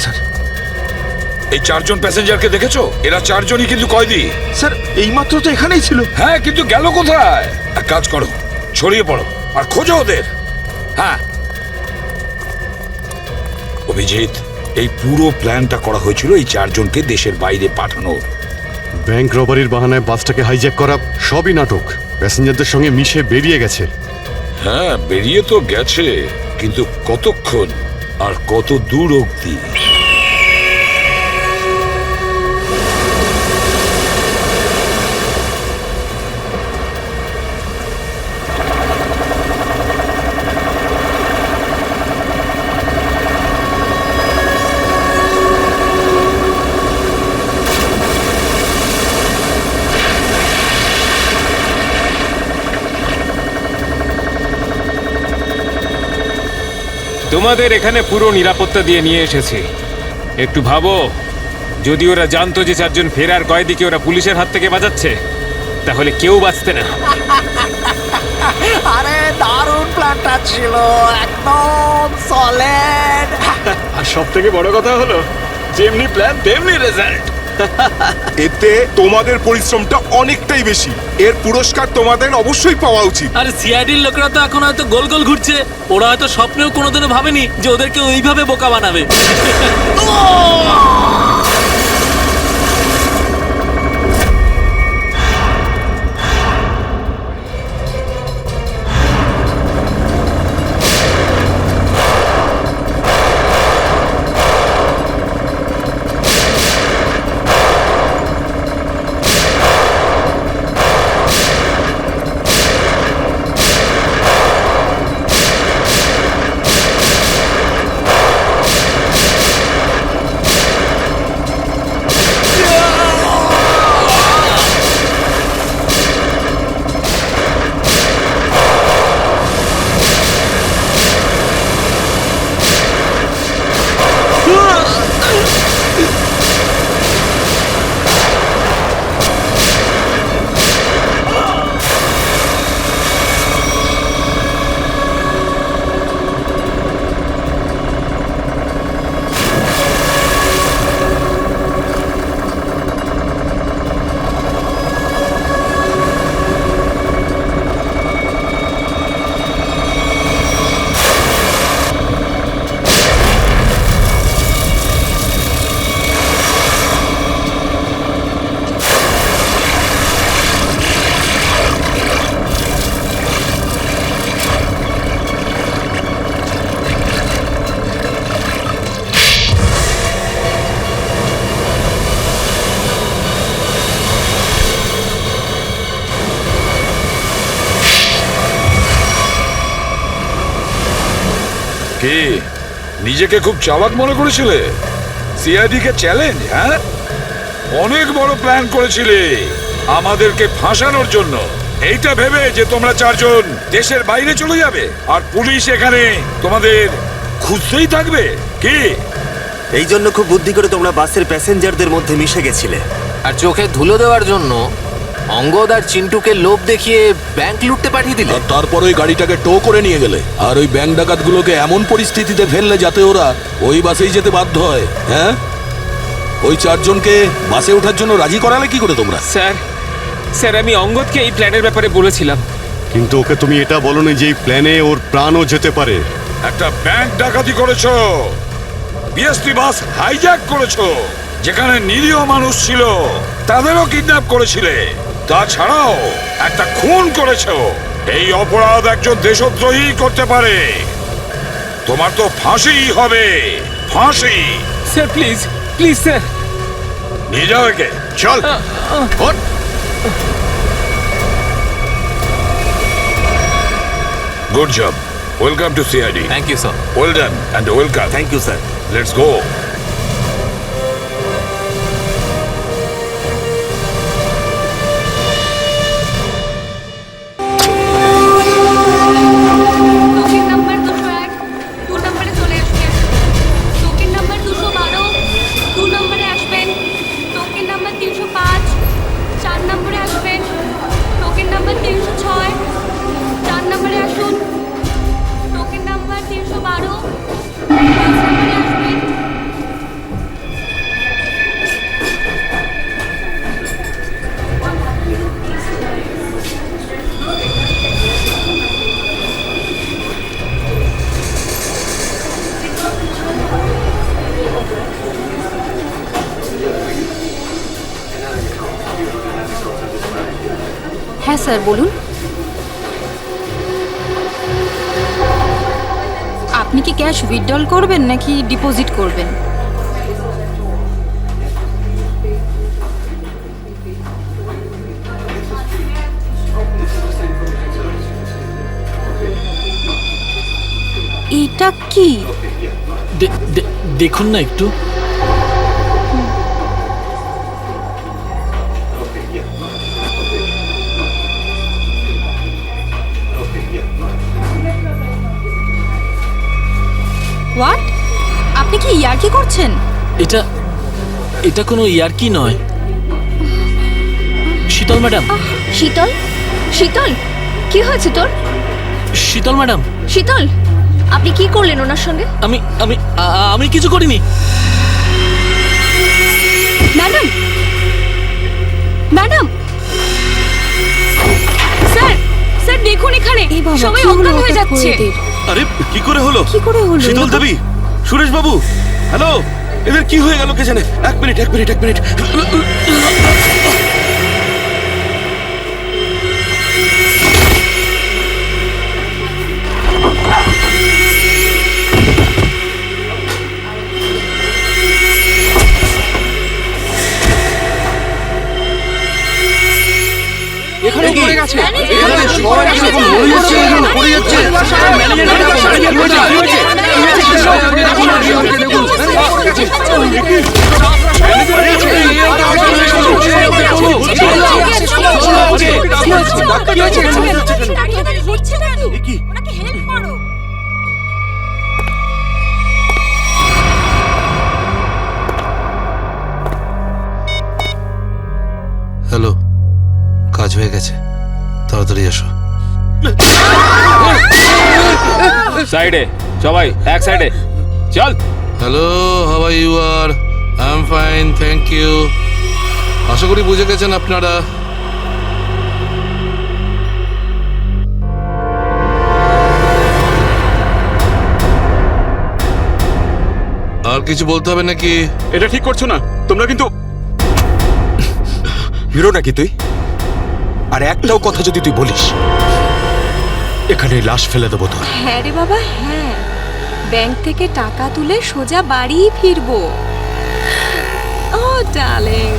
স্যার, এই 4 জন প্যাসেঞ্জারকে দেখেছো? এরা 4 জনই কিন্তু কয়েদি। স্যার এইমাত্র তো এখানেই ছিল। হ্যাঁ, কিন্তু গেল কোথায়? এক কাজ করো, ছড়িয়ে পড়ো আর খোঁজো ওদের। হ্যাঁ অভিজিৎ, এই পুরো প্ল্যানটা করা হয়েছিল এই 4 জনকে দেশের বাইরে পাঠানোর। ব্যাংক রবারির বাহানায় বাসটাকে হাইজ্যাক করা সবই নাটক। প্যাসেঞ্জারদের সঙ্গে মিশে বেরিয়ে গেছে। হ্যাঁ, বেরিয়ে তো গেছে, কিন্তু কতক্ষণ আর কত দূর অবধি? তোমাদের এখানে পুরো নিরাপত্তা দিয়ে নিয়ে এসেছি। একটু ভাবো, যদি ওরা জানতো যে 4 জন ফেরার কয়েদিকে ওরা পুলিশের হাত থেকে বাঁচাচ্ছে, তাহলে কেউ বাঁচতে না। আরে দারুণ প্ল্যানটা ছিল, একদম সলিড। আর সব থেকে বড় কথা হলো, যেমনি প্ল্যান তেমনি রেজাল্ট। এতে তোমাদের পরিশ্রমটা অনেকটাই বেশি। এর পুরস্কার তোমাদের অবশ্যই পাওয়া উচিত। আরে সিআইডির লোকেরা তো এখন হয়তো গোল গোল ঘুরছে। ওরা হয়তো স্বপ্নেও কোনোদিনও ভাবেনি যে ওদেরকে ওইভাবে বোকা বানাবে। কি নিজেকে খুব চালাক মনে করেছিলে? সিআইডি কে চ্যালেঞ্জ? হ্যাঁ, অনেক বড় প্ল্যান করেছিলে আমাদেরকে ফাঁসানোর জন্য। এইটা ভেবে যে তোমরা চারজন দেশের বাইরে চলে যাবে আর পুলিশ এখানে তোমাদের খুঁজতেই থাকবে কি? এই জন্য খুব বুদ্ধি করে তোমরা বাসের প্যাসেঞ্জারদের মধ্যে মিশে গেছিলে। আর চোখে ধুলো দেওয়ার জন্য অঙ্গদ আর চিন্টুকে লোভ দেখিয়ে ব্যাংক লুটতে পাঠিয়ে দিলে। আর তারপর ওই গাড়িটাকে টো করে নিয়ে গেলে আর ওই ব্যাংক ডাকাতগুলোকে এমন পরিস্থিতিতে ফেললে যাতে ওরা ওই বাসেই যেতে বাধ্য হয়। হ্যাঁ, ওই চারজনকে বাসে ওঠার জন্য রাজি করালে কি করে তোমরা? স্যার আমি অঙ্গদকে এই প্ল্যানের ব্যাপারে বলেছিলাম। কিন্তু ওকে তুমি এটা বলনি যে এই প্ল্যানে ওর প্রাণও যেতে পারে। একটা ব্যাংক ডাকাতি করেছো, বিএসটি বাস হাইজ্যাক করেছো, যেখানে নিরীহ মানুষ ছিল তাদেরও কিডন্যাপ করেছিলে, তাছাড়াও একটা খুন করেছো। এই অপরাধ একজন দেশদ্রোহী করতে পারে। তোমার তো ফাঁসি হবে, ফাঁসি। স্যার প্লিজ প্লিজ স্যার, নিয়ে যাও একে। চল ওঠ। Good job. Welcome to CID. Thank you sir. Well done and welcome. Thank you sir. Let's go. Token number 201 2 নম্বরে চলে আসবেন। টোকেন নাম্বার 212 2 নম্বরে আসবেন। টোকেন নাম্বার 305 4 নম্বরে আসবেন। টোকেন নাম্বার 306 4 নম্বরে আসুন। টোকেন নাম্বার 312 5 নম্বরে আসবেন। হ্যাঁ স্যার বলুন। আপনি কি ক্যাশ উইথড্রল করবেন নাকি ডিপোজিট করবেন? এটা কি? দেখুন না একটু। হোয়াট? আপনি কি ইয়ার্কি করছেন? এটা কোনো ইয়ার্কি নয়। শীতল ম্যাডাম। শীতল? শীতল কি হয়েছে তোর? শীতল ম্যাডাম। শীতল আপনি কি করলেন ওনার সঙ্গে? আমি কিছু করিনি। ম্যাডাম ম্যাডাম স্যার স্যার দেখুন এখানে সবাই অজ্ঞান হয়ে যাচ্ছে। আরে কি করে হলো? কি করে হলো? শীতল দেবী, সুরেশ বাবু, হ্যালো, এদের কি হয়ে গেল কে জানে? এক মিনিট। এখানে পড়ে গেছে। হ্যালো, কাজ হয়ে গেছে, তাড়াতাড়ি এসো। সাইডে সবাই, এক সাইডে চল। Hello, how are you? আর I am fine, thank you. আশা করি বুঝে গেছেন আপনারা। আর কিছু বলতে হবে নাকি? এটা ঠিক করছো না তোমরা কিন্তু। হিরো নাকি তুই? আর একটাও কথা যদি তুই বলিস, এখানে লাশ ফেলে দেবো তোর। হ্যাঁ রে বাবা হ্যাঁ, ব্যাংক থেকে টাকা তুলে সোজা বাড়ি ফিরবো। ও ডার্লিং,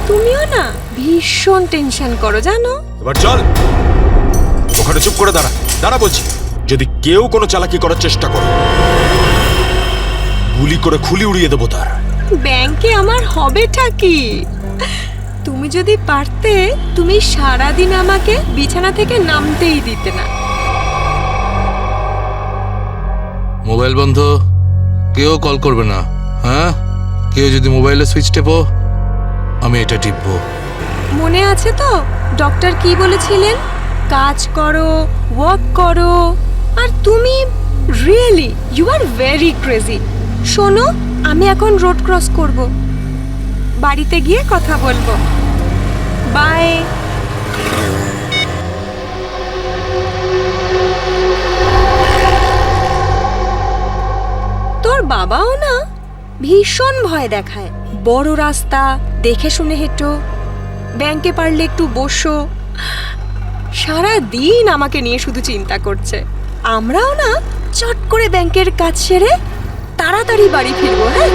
তুমিও না ভীষণ টেনশন করো জানো। এবার চল, ওখানে চুপ করে দাঁড়া বলছি। যদি কেউ কোনো চালাকি করার চেষ্টা করে, গুলি করে খুলি উড়িয়ে দেবো তার। ব্যাংকে আমার হবেটা কি? তুমি যদি পারতে তুমি সারাদিন আমাকে বিছানা থেকে নামতেই দিতে না। মোবাইল বন্ধ, কেউ কল করবে না। হ্যাঁ, কেউ যদি মোবাইলে সুইচ টেপো আমি এটা টিপবো। মনে আছে তো ডক্টর কি বলেছিলেন? কাজ করো, ওয়ার্ক করো। আর তুমি really you are very crazy. শোনো, আমি এখন রোড ক্রস করব, বাড়িতে গিয়ে কথা বলবো। বাই। তোর বাবাও না ভীষণ ভয় দেখায়। বড় রাস্তা দেখে শুনে হেঁটো, ব্যাংকে পারলে একটু বসো। সারা দিন আমাকে নিয়ে শুধু চিন্তা করছে। আমরাও না চট করে ব্যাংকের কাজ সেরে তাড়াতাড়ি বাড়ি ফিরবো। হ্যাঁ,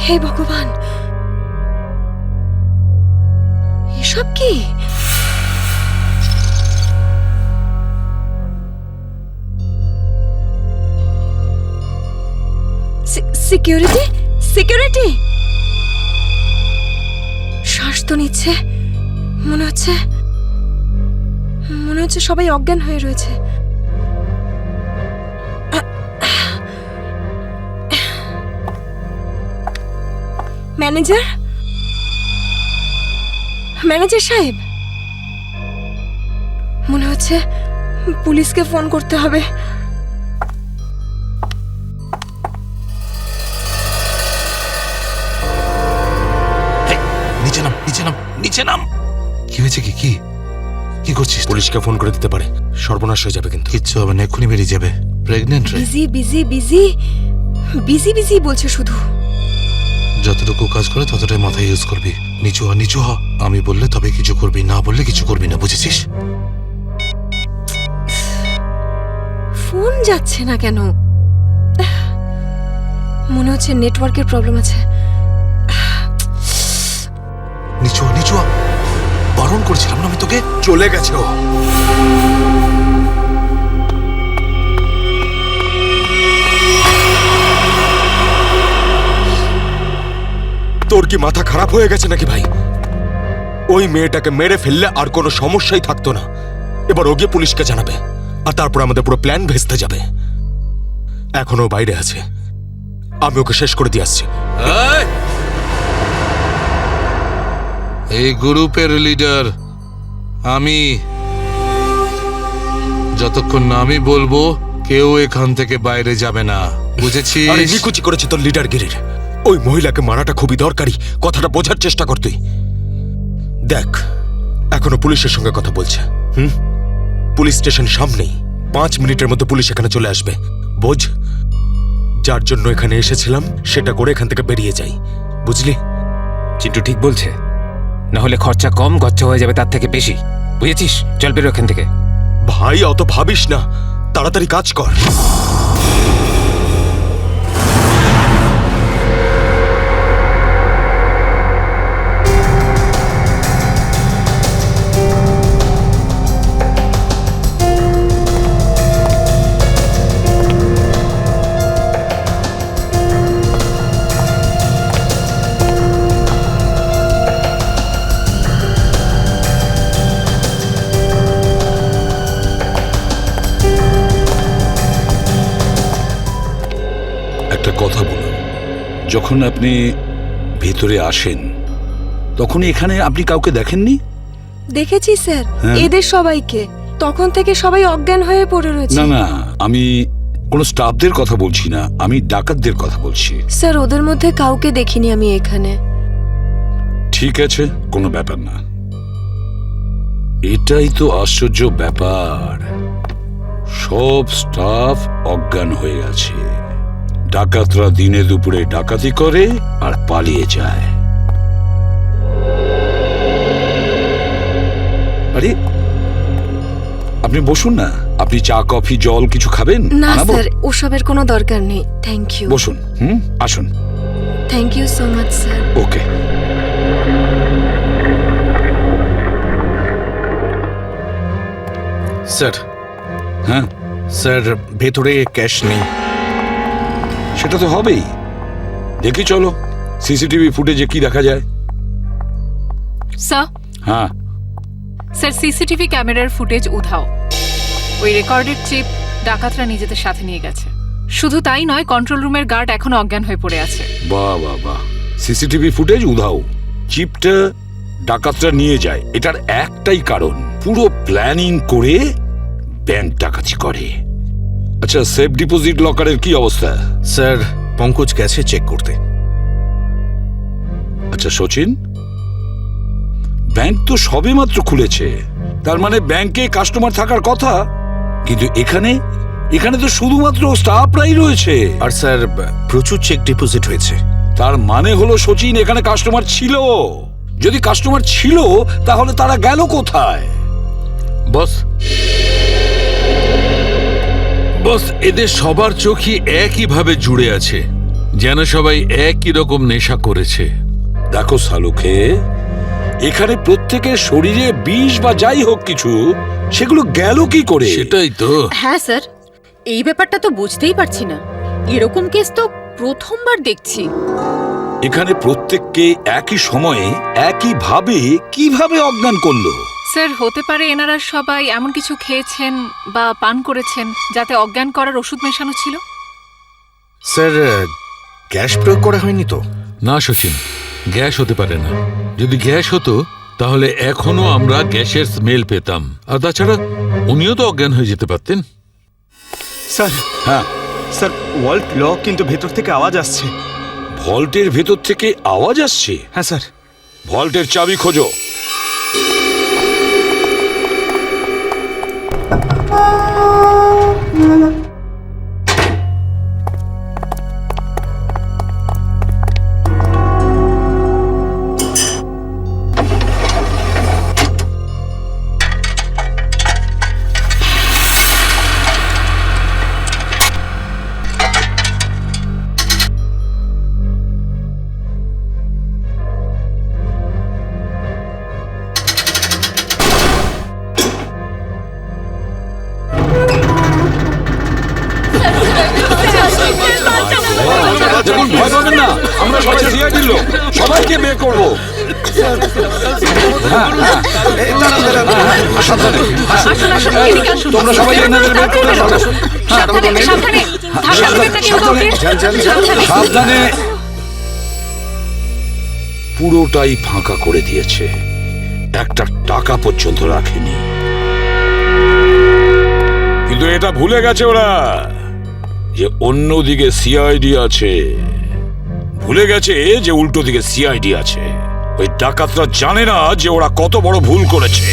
হে ভগবান, এসব কি? Security, security. শ্বাস তো নিচ্ছে, মনে হচ্ছে সবাই অজ্ঞান হয়ে রয়েছে। ম্যানেজার, ম্যানেজার সাহেব, মনে হচ্ছে পুলিশকে ফোন করতে হবে। নিচে নাম, নিচে নাম, নিচে নাম। কি হয়েছে? কি কি কি করছিস? পুলিশকে ফোন করে দিতে পারে, সর্বনাশ হয়ে যাবে কিন্তু। কিচ্ছু হবে না, এক্ষুনি বেরিয়ে যাবে। প্রেগনেন্ট রে। Busy busy busy busy busy বলছে শুধু। যতটুকু কাজ করে ততটাই মাথায় ইউজ করবি। নিচু হ, নিচু হ। আমি বললে তবে কিছু করবি, না বললে কিছু করবি না, বুঝেছিস? ফোন যাচ্ছে না কেন? মনে হচ্ছে নেটওয়ার্কের প্রবলেম আছে। নিচু হ, নিচু হ। বারণ করেছিলাম না আমি তোকে? চলে গেছে ও। তোর কি মাথা খারাপ হয়ে গেছে নাকি ভাই? ওই মেয়েটাকে মেরে ফেললে আর কোনো সমস্যাই থাকতো না। এবার ও গিয়ে পুলিশকে জানাবে, আর তারপর আমাদের পুরো প্ল্যান ভেস্তে যাবে। এখনো বাইরে আছে, আমি ওকে শেষ করে দিয়ে আসছি। এই গ্রুপের লিডার আমি। যতক্ষণ না আমি বলবো কেউ এখান থেকে বাইরে যাবে না, বুঝেছিস? আরে নিকুচি করেছে তোর লিডারগিরির। ওই মহিলাকে মারাটা খুবই দরকারি, কথাটা বোঝার চেষ্টা কর তুই। দেখ, এখনো পুলিশের সঙ্গে কথা বলছে। পুলিশ স্টেশন সামনেই, 5 মিনিটের মধ্যে পুলিশ এখানে চলে আসবে। বোঝ, যার জন্য এখানে এসেছিলাম সেটা করে এখান থেকে বেরিয়ে যাই, বুঝলি? চিন্টু ঠিক বলছে, না হলে খরচা কম গচ্ছা হয়ে যাবে তার থেকে বেশি, বুঝেছিস? চল বেরো এখান থেকে। ভাই অত ভাবিস না, তাড়াতাড়ি কাজ কর। কথা বলুন। যখন আপনি ভিতরে আসেন তখন এখানে আপনি কাউকে দেখেননি? দেখেছি স্যার, হ্যাঁ। এদের সবাইকে। তখন থেকে সবাই অজ্ঞান হয়ে পড়ে রয়েছে। না না, আমি কোনো স্টাফদের কথা বলছি না, আমি ডাকাতদের কথা বলছি। স্যার, ওদের মধ্যে কাউকে দেখিনি আমি এখানে। ঠিক আছে, কোনো ব্যাপার না। এটাই তো আশ্চর্য ব্যাপার, সব স্টাফ অজ্ঞান হয়ে আছে। ডাকাতরা দিনে দুপুরে ডাকাতি করে আর পালিয়ে যায়। আরে আপনি বসুন না, আপনি চা কফি জল কিছু খাবেন? না স্যার, ওসবের কোনো দরকার নেই, থ্যাংক ইউ। বসুন, আসুন। Thank you so much sir. Okay. Sir, হ্যাঁ, স্যার ভেতরে ক্যাশ নেই। সেটা তো হবেই। দেখি চলো সিসিটিভি ফুটেজে কি দেখা যায়। স্যার, হ্যাঁ, স্যার সিসিটিভি ক্যামেরার ফুটেজ উধাও। ওই রেকর্ডেড চিপ ডাকাতরা নিজেদের সাথে নিয়ে গেছে। শুধু তাই নয়, কন্ট্রোল রুমের গার্ড এখনো অজ্ঞান হয়ে পড়ে আছে। বাহ বাহ বাহ। সিসিটিভি ফুটেজ উধাও, চিপটা ডাকাতরা নিয়ে যায়, এটার একটাই কারণ, পুরো প্ল্যানিং করে ব্যাংক ডাকাতি করে। আচ্ছা, সেফ ডিপোজিট লকারের কি অবস্থা? স্যার পঙ্কজ গেছে চেক করতে। আচ্ছা সচিন, ব্যাংক তো সবেমাত্র খুলেছে, তার মানে ব্যাংকে কাস্টমার থাকার কথা, কিন্তু এখানে তো শুধুমাত্র স্টাফরাই রয়েছে। আর স্যার প্রচুর চেক ডিপোজিট হয়েছে। তার মানে হলো সচিন, এখানে কাস্টমার ছিল। যদি কাস্টমার ছিল তাহলে তারা গেল কোথায়? বস, এদের সবার চোখই একইভাবে জুড়ে আছে, যেন সবাই একই রকম নেশা করেছে। দেখো সালুকে, এখানে প্রত্যেকের শরীরে বিষ বা যাই হোক কিছু, সেগুলো গেল কি করে? সেটাই তো। হ্যাঁ স্যার, এই ব্যাপারটা তো বুঝতেই পারছি না। এরকম কেস তো প্রথমবার দেখছি। এখানে প্রত্যেককে একই সময়ে একইভাবে কিভাবে অজ্ঞান করলো? স্যার, হতে পারে এনারা সবাই এমন কিছু খেয়েছেন বা পান করেছেন যাতে অজ্ঞান করার ওষুধ মেশানো ছিল। স্যার গ্যাস প্রয়োগ করা হয়নি তো? না সচিন, গ্যাস হতে পারে না। যদি গ্যাস হতো তাহলে এখনো আমরা গ্যাসের স্মেল পেতাম। আর তাছাড়া উনিও তো অজ্ঞান হয়ে যেতে পারতেন। স্যার, হ্যাঁ স্যার ওয়াল্ট লক, কিন্তু ভেতর থেকে আওয়াজ আসছে। ভল্টের ভেতর থেকে আওয়াজ আসছে? হ্যাঁ স্যার। ভল্টের চাবি খোঁজো। দেখুন, ভয় পাবেন না, আমরা সবাই সিআইডির লোক, সবাইকে বের করবো। তোমরা সবাই এনাদের বের করে সাবধানে। পুরোটাই ফাঁকা করে দিয়েছে, একটা টাকা পর্যন্ত রাখেনি। কিন্তু এটা ভুলে গেছে ওরা যে অন্যদিকে সিআইডি আছে। ভুলে গেছে যে উল্টো দিকে সিআইডি আছে। ওই ডাকাতরা জানে না যে ওরা কত বড় ভুল করেছে।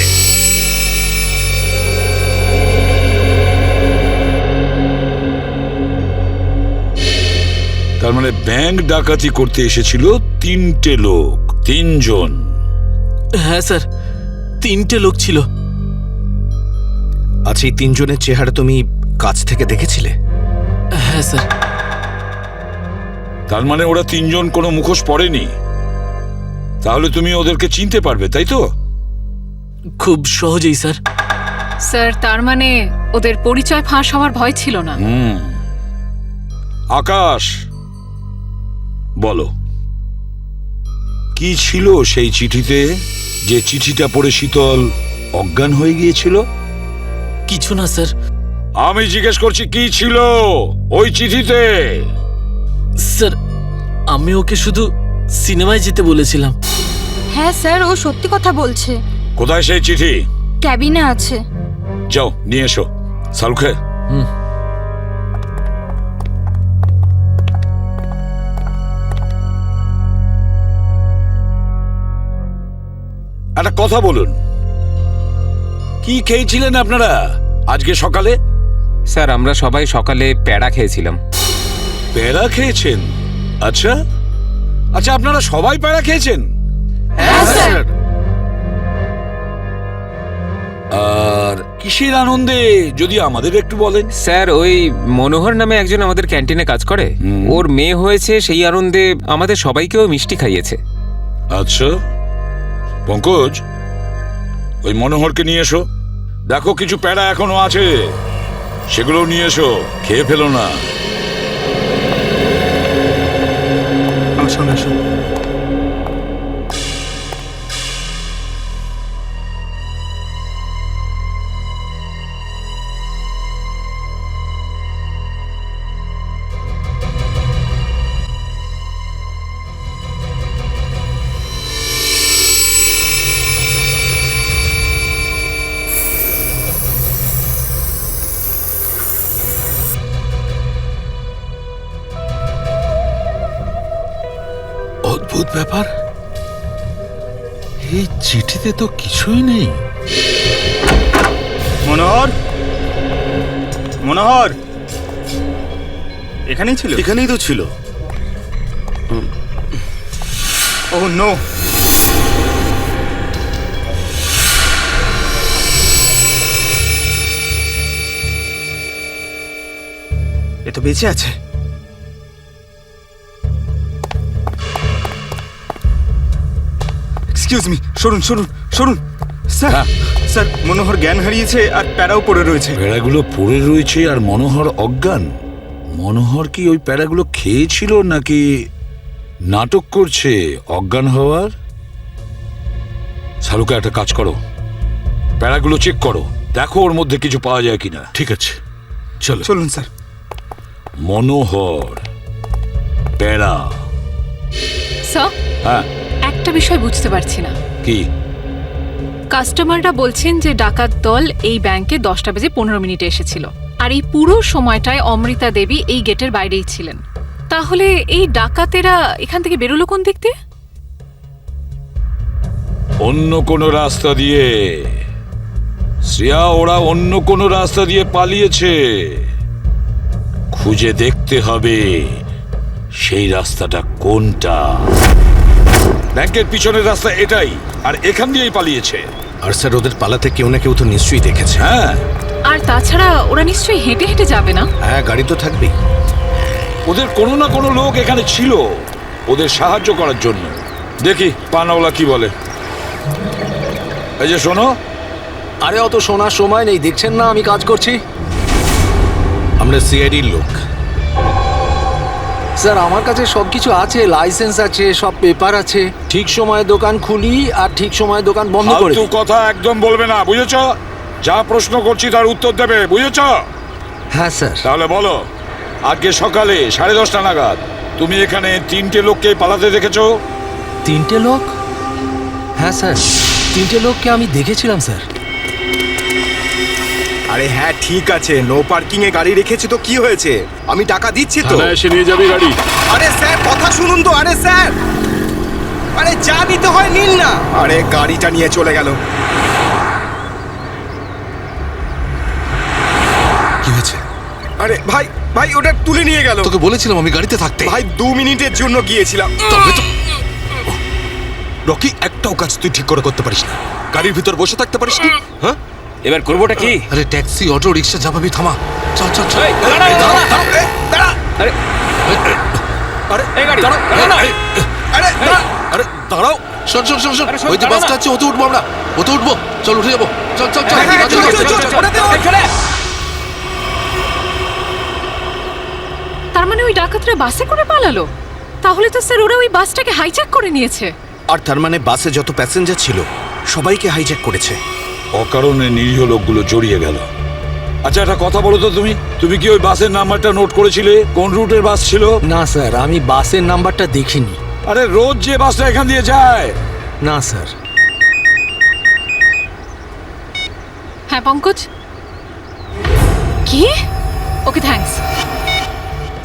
তার মানে ব্যাংক ডাকাতি করতে এসেছিল 3টে লোক, 3 জন। হ্যাঁ স্যার, 3টে লোক ছিল। আচ্ছা, এই 3 জনের চেহারা তুমি কাছ থেকে দেখেছিলে? হ্যাঁ স্যার। তার মানে ওরা 3 জন কোনো মুখোশ পরেনি। তাহলে তুমি ওদেরকে চিনতে পারবে, তাই তো? খুব সহজেই স্যার। স্যার, তার মানে ওদের পরিচয় ফাঁস হওয়ার ভয় ছিল না। আকাশ, বলো কি ছিল সেই চিঠিতে, যে চিঠিটা পড়ে শীতল অজ্ঞান হয়ে গিয়েছিল? কিছু না স্যার। আমি জিজ্ঞেস করছি কি ছিল ওই চিঠিতে? স্যার, আমি ওকে শুধু সিনেমায় যেতে বলেছিলাম। হ্যাঁ স্যার, ও সত্যি কথা বলছে। কোথায় সেই চিঠি? ক্যাবিনে আছে। যাও নিয়ে এসো। সালুখে, একটা কথা বলুন, কি খেয়েছিলেন আপনারা আজকে সকালে? স্যার, আমরা সবাই সকালে প্যাড়া খেয়েছিলাম। প্যাড়া খেয়েছেন? আচ্ছা আচ্ছা, আপনারা সবাই প্যাড়া খেয়েছেন? হ্যাঁ স্যার। আর কিসের আনন্দে যদি আমাদের একটু বলেন। স্যার ওই মনোহর নামে একজন আমাদের ক্যান্টিনে কাজ করে, ওর মেয়ে হয়েছে, সেই আনন্দে আমাদের সবাইকেও মিষ্টি খাইয়েছে। আচ্ছা পঙ্কজ, ওই মনোহরকে নিয়ে এসো। দেখো কিছু প্যাড়া এখনো আছে, সেগুলো নিয়ে এসো, খেয়ে ফেলো না। আসুন আসুন। অদ্ভুত ব্যাপার, এই চিঠিতে তো কিছুই নেই। মনোহর, মনোহর এখানেই ছিল? এখানেই তো ছিল। ওহ নো, এ তো বেঁচে আছে। এক্সকিউজ মি, সরুন সরুন সরুন। স্যার স্যার, মনোহর জ্ঞান হারিয়েছে আর প্যারাও পড়ে রয়েছে। প্যাড়াগুলো পড়ে রয়েছে আর মনোহর অজ্ঞান। মনোহর কি ওই প্যাড়াগুলো খেয়েছিল নাকি নাটক করছে অজ্ঞান হওয়ার? শালুকা, একটা কাজ করো, প্যাড়াগুলো চেক করো, দেখো ওর মধ্যে কিছু পাওয়া যায় কিনা। ঠিক আছে, চলো। চলুন স্যার। মনোহর, প্যাড়া। স্যার, হ্যাঁ একটা বিষয় বুঝতে পারছি না। কি? কাস্টমাররা বলছেন যে ডাকাত দল এই ব্যাংকে 10:15 এসেছিল, আর এই পুরো সময়টায় অমৃতা দেবী এই গেটের বাইরেই ছিলেন। তাহলে এই ডাকাতেরা এখান থেকে বেরোলো কোন দিক দিয়ে? অন্য কোনো রাস্তা দিয়ে। শ্রেয়া, ওরা অন্য কোনো রাস্তা দিয়ে পালিয়েছে। খুঁজে দেখতে হবে সেই রাস্তাটা কোনটা। ব্যাংকের পিছনের রাস্তা এটাই, আর এখান দিয়েই পালিয়েছে। আর স্যার, ওদের পালাতে কেউ না কেউ তো নিশ্চয়ই দেখেছে। হ্যাঁ, আর তাছাড়া ওরা নিশ্চয়ই হেঁটে হেঁটে যাবে না? হ্যাঁ, গাড়ি তো থাকবেই। ওদের কোনো না কোনো লোক এখানে ছিল ওদের সাহায্য করার জন্য। দেখি পানাওয়ালা কি বলে। এই যে শোনো। আরে অত শোনার সময় নেই, দেখছেন না আমি কাজ করছি। আমরা সিআইডির লোক স্যার। আমার কাছে সবকিছু আছে, লাইসেন্স আছে, সব পেপার আছে। ঠিক সময়ে দোকান খুলি আর ঠিক সময়ে দোকান বন্ধ করে ফালতু কথা একদম বলবে না, বুঝেছো? যা প্রশ্ন করছি তার উত্তর দেবে, বুঝেছো? হ্যাঁ স্যার। তাহলে বলো, আজকে সকালে 10:30 নাগাদ তুমি এখানে 3টে লোককে পালাতে দেখেছো? 3টে লোক? হ্যাঁ স্যার, 3টে লোককে আমি দেখেছিলাম স্যার। আরে হ্যাঁ ঠিক আছে, নো পার্কিং এ গাড়ি রেখেছি তো কি হয়েছে? আমি টাকা দিচ্ছি তো। থানায় এসে নিয়ে যাবি গাড়ি। আরে স্যার কথা শুনুন তো। আরে স্যার, আরে যা নিতে হয় নিন না। আরে গাড়িটা নিয়ে চলে গেল। কি হয়েছে? আরে ভাই, ভাই ওটা তুলে নিয়ে গেল। তোকে বলেছিলাম আমি গাড়িতে থাকতে। ভাই 2 মিনিটের জন্য গিয়েছিলাম। তবে তো রকি, একটাও কাজ তুই ঠিক করে করতে পারিস না। গাড়ির ভিতর বসে থাকতে পারিস না? হ্যাঁ, এবার করবোটা কি? আরে ট্যাক্সি, অটো, রিক্সা যা পাবি থামা। চল চল চল। এই, দাঁড়া, দাঁড়া, দাঁড়া। দাঁড়া। আরে আরে এই গাড়ি দাঁড়াও, দাঁড়া। আরে দাঁড়া, আরে দাঁড়াও। শোন শোন শোন শোন, আরে শোন, ওই যে দাঁড়া বাসটা না। আছে, ওতে উঠবো আমরা। ওতে উঠবো, চল উঠে যাবো। চল চল চল। হ্যাঁ, হ্যাঁ, চল, চল, চল, চল, ওটাতে ওঠ। এই, চলে। তার মানে ওই ডাকাতরা বাসে করে পালালো? তাহলে তো স্যার ওরা ওই বাসটাকে হাইজ্যাক করে নিয়েছে। আর তার মানে বাসে যত প্যাসেঞ্জার ছিল সবাইকে হাইজ্যাক করেছে। অকারণে নিরীহ লোকগুলো জড়িয়ে গেল। আচ্ছা একটা কথা বলো তো, তুমি কি ওই বাসের নাম্বারটা নোট করেছিলে? কোন রুটের বাস ছিল? না স্যার, আমি বাসের নাম্বারটা দেখিনি। আরে রোজ যে বাসটা এখান দিয়ে যায়। না স্যার। হ্যাঁ পঙ্কজ। কি? Okay thanks.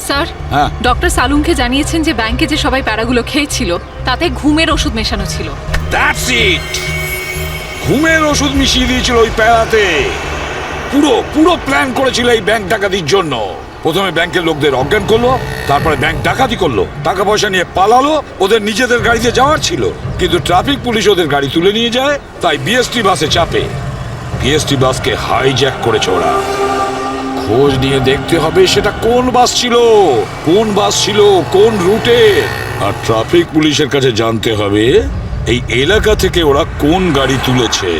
স্যার, হ্যাঁ। ডক্টর সালুংকে জানিয়েছেন যে ব্যাংকে যে সবাই প্যারাগুলো খেয়েছিল তাতে ঘুমের ওষুধ মেশানো ছিল। That's it. ঘুমের ওষুধ মিশিয়ে দিয়েছিল ওই প্যারাতে। পুরো পুরো প্ল্যান করেছিল এই ব্যাংক ডাকাতির জন্য। প্রথমে ব্যাংকের লোকদের অজ্ঞান করলো, তারপরে ব্যাংক ডাকাতি করলো, টাকা পয়সা নিয়ে পালালো। ওদের নিজেদের গাড়িতে যাওয়ার ছিল, কিন্তু ট্রাফিক পুলিশ ওদের গাড়ি তুলে নিয়ে যায়, তাই বিএসটি বাসে চাপে। ইএসটি বাসকে হাইজ্যাক করেছে ওরা। খোঁজ নিয়ে দেখতে হবে সেটা কোন বাস ছিল, কোন রুটে। আর ট্রাফিক পুলিশের কাছে জানতে হবে এই এলাকা থেকে ওরা কোন গাড়ি তুলেছে।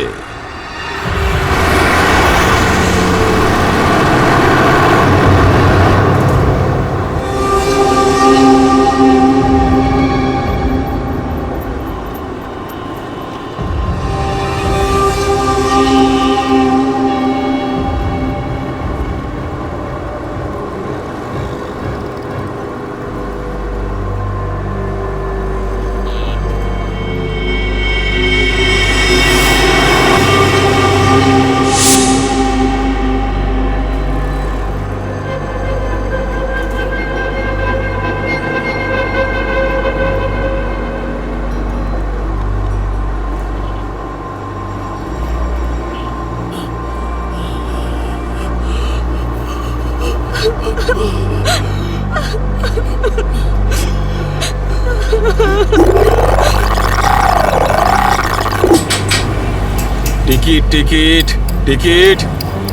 Ticket ticket ticket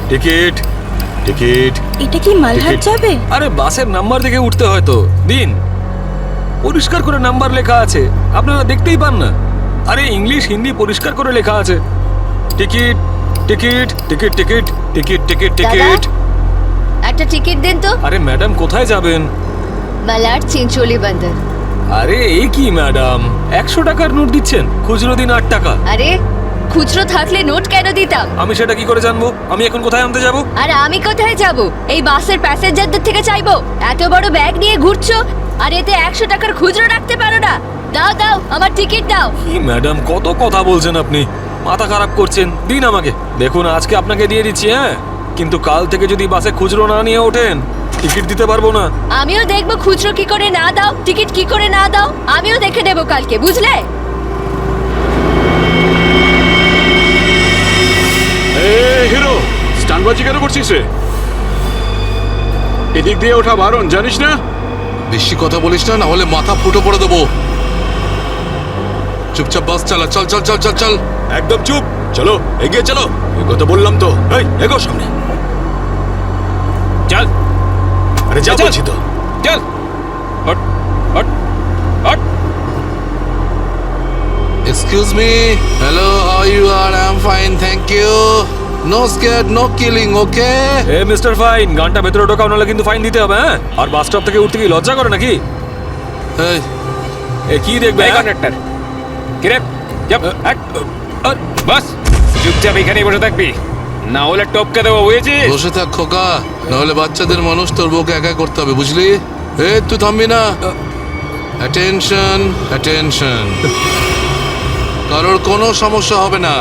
ticket ticket. এটা কি মালহাট যাবে? আরে বাসের নাম্বার দেখে উঠতে হয় তো। দিন, পরিষ্কার করে নাম্বার লেখা আছে, আপনারা দেখতেই পান না? আরে ইংলিশ হিন্দি পরিষ্কার করে লেখা আছে। Ticket ticket ticket ticket ticket ticket ticket. একটা টিকিট দিন তো। আরে ম্যাডাম কোথায় যাবেন? মালাড চিনচোলি বন্দর। আরে এই কি ম্যাডাম, 100 টাকার নোট দিচ্ছেন, খুচরো দিন 8 টাকা। আরে খুচরো থাকলে নোট কেন দিতাম? আমি সেটা কি করে জানবো? আমি এখন কোথায় আনতে যাব? আর আমি কোথায় যাব? এই বাসের প্যাসেঞ্জারদের থেকে চাইবো? এত বড় ব্যাগ নিয়ে ঘুরছো আর এতে 100 টাকার খুচরো রাখতে পারো না? দাও দাও, আমার টিকিট দাও। কি ম্যাডাম, কত কথা বলছেন আপনি, মাথা খারাপ করছেন। দিন আমাকে। দেখুন আজকে আপনাকে দিয়ে দিচ্ছি, হ্যাঁ, কিন্তু কাল থেকে যদি বাসে খুচরো না নিয়ে ওঠেন টিকিট দিতে পারবো না। আমিও দেখবো খুচরো কি করে না দাও, টিকিট কি করে না দাও, আমিও দেখে নেবো কালকে, বুঝলে? হিরো, স্টানবাজি কেন করছিস রে? এদিক দিয়ে ওঠা বারণ, জানিস না? বেশি কথা বলিস না, না হলে মাথা ফুটো পড়ে দেবো। চুপচাপ বাস চালা, চল চল চল চল চল। একদম চুপ, চলো এগিয়ে চলো। এই কথা বললাম তো, এই এগো সামনে। চল, আরে যা বলছি তো। চল, hot hot hot. Excuse me. Hello, how you are? I'm fine, thank you. No scared, no killing, okay? A mister fine, গানটা ভেতরে ঢোকাও, নাহলে কিন্তু ফাইন দিতে হবে, হ্যাঁ? আর বাস স্টপ থেকে উঠতে কি লজ্জা করে নাকি? এই, এ কি দেখবে? এই কন্ডাক্টর, কিরে চুপ, হাট। বাস চুপচাপ এখানেই বসে থাকবি, না হলে টপকে দেবো, বুঝেছিস? বসে থাক খোকা, নাহলে বাচ্চাদের মানুষ তোর বউকে একা করতে হবে, বুঝলি? এই তুই থামবি না। Attention, attention. কারোর কোনো সমস্যা হবে না,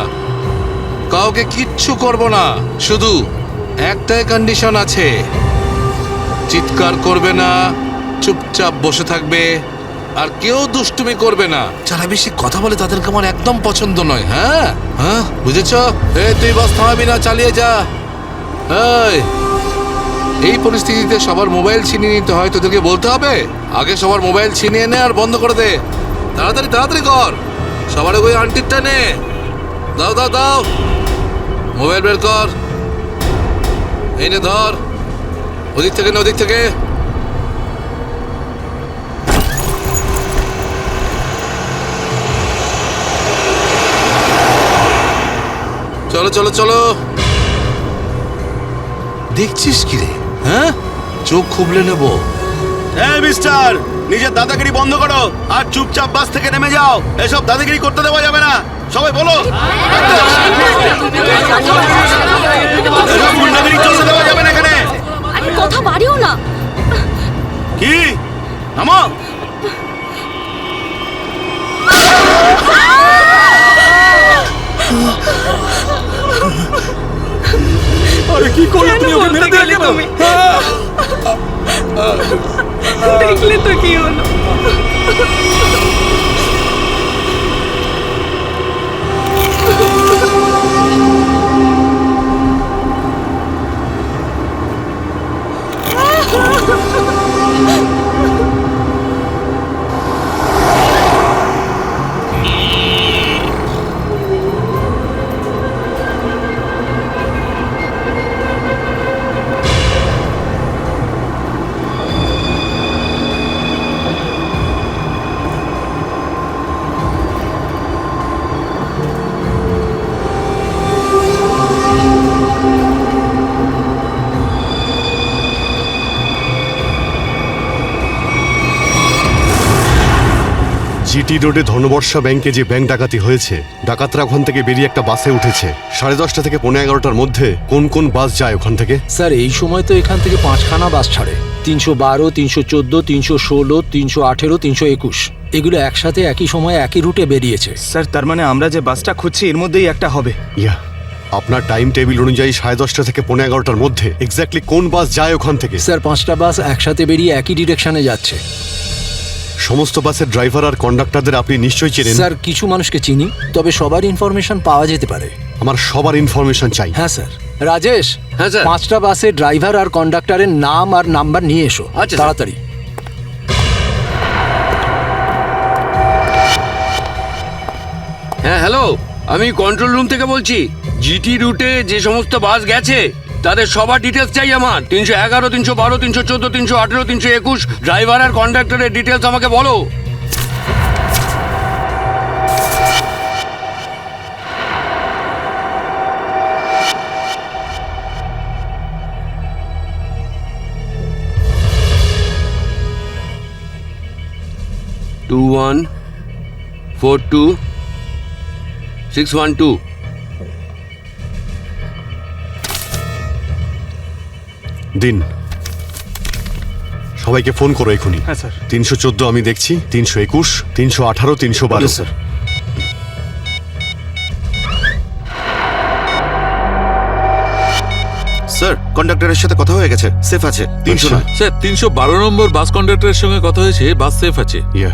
কাউকে কিচ্ছু করব না, শুধু একটাই কন্ডিশন আছে, চিৎকার করবে না, চুপচাপ বসে থাকবে, আর কেউ দুষ্টুমি করবে না। যারা বেশি কথা বলে তাদেরকে আমার একদম পছন্দ নয়। হ্যাঁ হ্যাঁ, বুঝেছ? তুই বাস থামাবি না, চালিয়ে যা। এই পরিস্থিতিতে সবার মোবাইল ছিনিয়ে নিতে হয়, তোদেরকে বলতে হবে? আগে সবার মোবাইল ছিনিয়ে নে আর বন্ধ করে দে। তাড়াতাড়ি তাড়াতাড়ি কর, সবার ওই আন্টিরটা নে। দাও দাও দাও, মোবাইল বের কর। এই নে ধর, ওদিক থেকে না ওদিক থেকে। চলো চলো চলো। দেখছিস কি রে? হ্যাঁ, চোখ খুবলে নেব। এই মিস্টার, নিজের দাদাগিরি বন্ধ করো আর চুপচাপ বাস থেকে নেমে যাও। এসব দাদাগিরি করতে দেওয়া যাবে না, সবাই বলো। এসব গুন্ডাগিরি চলতে দেওয়া যাবে না এখানে। আরে কথা বাড়িও না। কি নামো। আরে কি করলে তুমি? ওকে মেরে দিলে কেন? দেখলে তো কি হলো। জিটি রোডে ধনবর্ষা ব্যাংকে যে ব্যাংক ডাকাতি হয়েছে, ডাকাতরা ওখান থেকে বেরিয়ে একটা বাসে উঠেছে 10:30 থেকে 11:15টার মধ্যে। কোন কোন বাস যায় ওখান থেকে? স্যার এই সময় তো এখান থেকে 5খানা বাস ছাড়ে, 312, 314, 316, 318, 321। এগুলো একসাথে একই সময় একই রুটে বেরিয়েছে। স্যার তার মানে আমরা যে বাসটা খুঁজছি এর মধ্যেই একটা হবে। ইয়া, আপনার টাইম টেবিল অনুযায়ী 10:30 থেকে 11:15টার মধ্যে এক্স্যাক্টলি কোন বাস যায় ওখান থেকে? স্যার 5টা বাস একসাথে বেরিয়ে একই ডিরেকশনে যাচ্ছে। সমস্ত বাসের ড্রাইভার আর কন্ডাক্টরদের আপনি নিশ্চয়ই চেনেন। স্যার কিছু মানুষকে চিনি, তবে সবার ইনফরমেশন পাওয়া যেতে পারে। আমার সবার ইনফরমেশন চাই। হ্যাঁ স্যার। রাজেশ, হ্যাঁ স্যার। 5টা বাসের ড্রাইভার আর কন্ডাক্টরের নাম আর নাম্বার নিয়ে এসো। আচ্ছা, স্যার। তাড়াতাড়ি। হ্যাঁ হ্যালো, আমি কন্ট্রোল রুম থেকে বলছি। জিটি রুটে যে সমস্ত বাস গেছে তাদের সবার ডিটেলস চাই আমার। 311, 312, 314, 318, 321 ড্রাইভার আর কন্ডাক্টরের ডিটেলস আমাকে বলো। টু 1 4 2 612। দিন, সবাইকে ফোন করো এখনই। হ্যাঁ স্যার। 314 আমি দেখছি, 321, 318, 312। স্যার। স্যার, কন্ডাক্টরের সাথে কথা হয়ে গেছে, সেফ আছে। 300 নয়। স্যার 312 নম্বর বাস কন্ডাক্টরের সঙ্গে কথা হয়েছে, বাস সেফ আছে। ইয়া,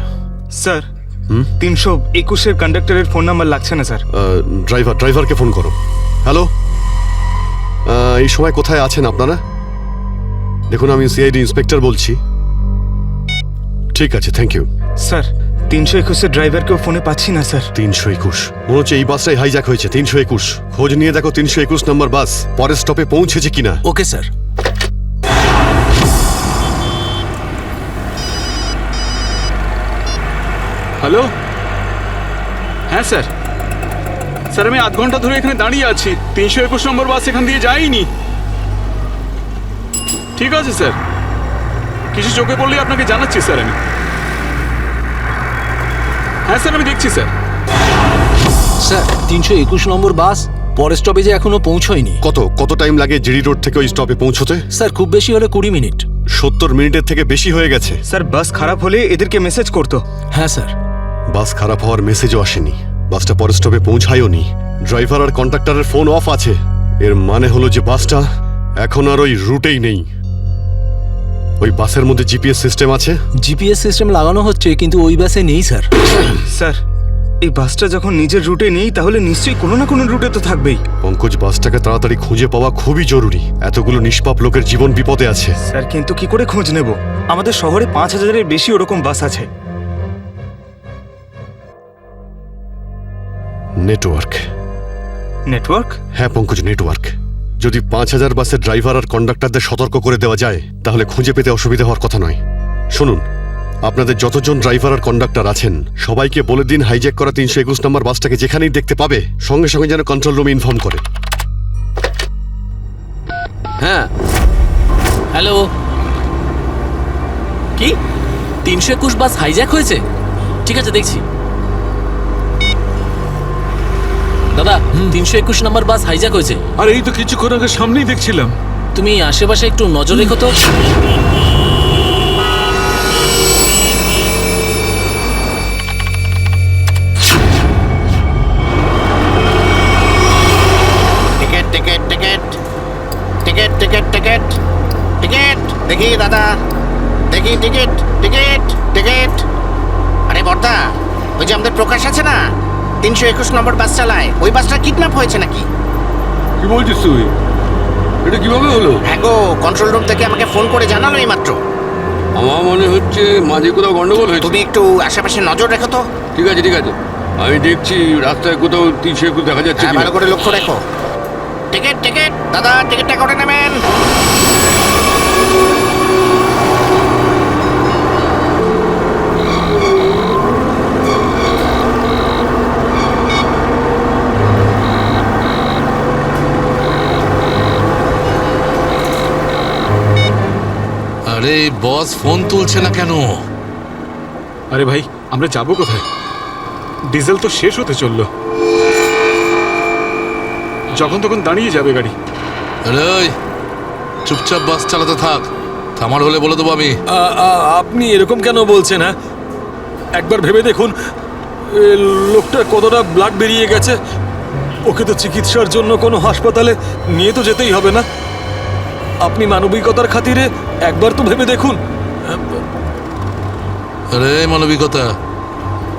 স্যার 321-এর কন্ডাক্টরের ফোন নাম্বার লাগছে না স্যার। ড্রাইভারকে ফোন করো। হ্যালো, এই সময় কোথায় আছেন আপনারা? দেখুন, আমি সিআইডি ইন্সপেক্টর বলছি। ঠিক আছে, থ্যাংক ইউ। স্যার 321-এর ড্রাইভারকেও ফোনে পাচ্ছি না স্যার। 321 মনে হচ্ছে এই বাসটাই হাইজ্যাক হয়েছে। 321 খোঁজ নিয়ে দেখো 321 নম্বর বাস পরের স্টপে পৌঁছেছে কিনা। Okay sir. হ্যালো, হ্যাঁ স্যার। স্যার আমি আধ ঘন্টা ধরে এখানে দাঁড়িয়ে আছি, 321 নম্বর বাস এখান দিয়ে যায়নি। ঠিক আছে স্যার, কিছু চোখে পড়লে আপনাকে জানাচ্ছি স্যার আমি। হ্যাঁ স্যার, আমি দেখছি স্যার। স্যার 321 নম্বর বাস পরের স্টপেজে এখনো পৌঁছয়নি। কত টাইম লাগে জিডি রোড থেকে ওই স্টপে পৌঁছতে? স্যার খুব বেশি হলে 20 মিনিট। 70 মিনিটের থেকে বেশি হয়ে গেছে। স্যার বাস খারাপ হলে এদেরকে মেসেজ করতো। হ্যাঁ স্যার। বাস খারাপ হওয়ার মেসেজও আসেনি, বাসটা পরের স্টপে পৌঁছায়ও নি। ড্রাইভার আর কন্ডাক্টরের ফোন অফ আছে। এর মানে হলো যে বাসটা এখন আর ওই রুটেই নেই। ওই বাসের মধ্যে জিপিএস সিস্টেম আছে। জিপিএস সিস্টেম লাগানো হচ্ছে, কিন্তু ওই বাসে নেই স্যার। স্যার এই বাসটা যখন নিজের রুটে নেই তাহলে নিশ্চয়ই কোনো না কোনো রুটে তো থাকবেই। পঙ্কজ, বাসটাকে তাড়াতাড়ি খুঁজে পাওয়া খুবই জরুরি। এতগুলো নিষ্পাপ লোকের জীবন বিপদে আছে। স্যার কিন্তু কি করে খোঁজ নেব? আমাদের শহরে 5000-এর বেশি ওরকম বাস আছে। নেটওয়ার্ক। নেটওয়ার্ক? হ্যাঁ পঙ্কজ, নেটওয়ার্ক। যদি 5000 বাসের ড্রাইভার আর কন্ডাক্টরদের সতর্ক করে দেওয়া যায় তাহলে খুঁজে পেতে অসুবিধা হওয়ার কথা নয়। শুনুন, আপনাদের যতজন ড্রাইভার আর কন্ডাক্টর আছেন সবাইকে বলে দিন হাইজ্যাক করা 321 নম্বর বাসটাকে যেখানেই দেখতে পাবে সঙ্গে সঙ্গে যেন কন্ট্রোল রুমে ইনফর্ম করে। হ্যাঁ হ্যালো, কি 321 বাস হাইজ্যাক হয়েছে? ঠিক আছে, দেখছি। দাদা 321 নম্বর বাস হাইজ্যাক হয়েছে। আর এই তো কিছুক্ষণ আগে সামনেই দেখছিলাম। তুমি আশেপাশে একটু নজর রেখো তো। Ticket ticket ticket ticket ticket ticket ticket দেখি দাদা, দেখি টিকিট টিকিট টিকিট। আরে বর্দা, ওই যে আমাদের প্রকাশ আছে না, 321 নম্বর বাস চালায়, ওই বাসটা কিডন্যাপ হয়েছে নাকি? কি বলছিস তুই? এটা কিভাবে হলো? হ্যাঁ গো, কন্ট্রোল রুম থেকে আমাকে ফোন করে জানালো এই মাত্র। আমার মনে হচ্ছে মাঝে কোথাও গন্ডগোল হয়েছে। তুমি একটু আশেপাশে নজর রেখো তো। ঠিক আছে ঠিক আছে, আমি দেখছি রাস্তায় কোথাও 321 দেখা যাচ্ছে হ্যাঁ, কিনা। ভালো করে লক্ষ্য রেখো। টিকিট টিকিট দাদা, টিকিটটা করে নেবেন। আরে বস ফোন তুলছে না কেন? আরে ভাই, আমরা যাবো কোথায়? ডিজেল তো শেষ হতে চললো, যখন তখন দাঁড়িয়ে যাবে গাড়ি। আরে ওই, চুপচাপ বাস চালাতে থাক, থামার হলে বলে দেবো আমি। আপনি এরকম কেন বলছেন? হ্যাঁ, একবার ভেবে দেখুন লোকটা কতটা ব্লাড বেরিয়ে গেছে। ওকে তো চিকিৎসার জন্য কোনো হাসপাতালে নিয়ে তো যেতেই হবে না? আপনি মানবিকতার খাতিরে একবার তো ভেবে দেখুন। আরে মানবিকতা,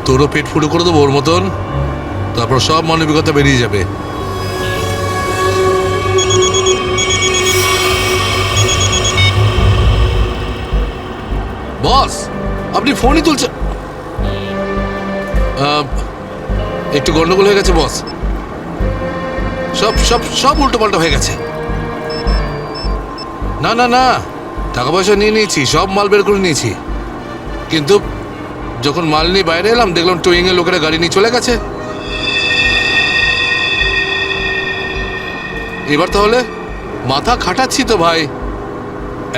তোরও পেট ফুটো করে দেবো ওর মতন, তারপর সব মানবিকতা বেরিয়ে যাবে। বস, আপনি ফোনই তুলছেন? একটু গন্ডগোল হয়ে গেছে বস, সব সব সব উল্টো পাল্টা হয়ে গেছে। না না না, টাকা পয়সা নিয়ে নিয়েছি, সব মাল বের করে নিয়েছি, কিন্তু যখন মাল নিয়ে বাইরে এলাম দেখলাম টোয়িং এর লোকেরা গাড়ি নিয়ে চলে গেছে। এবার তাহলে মাথা খাটাচ্ছি তো ভাই।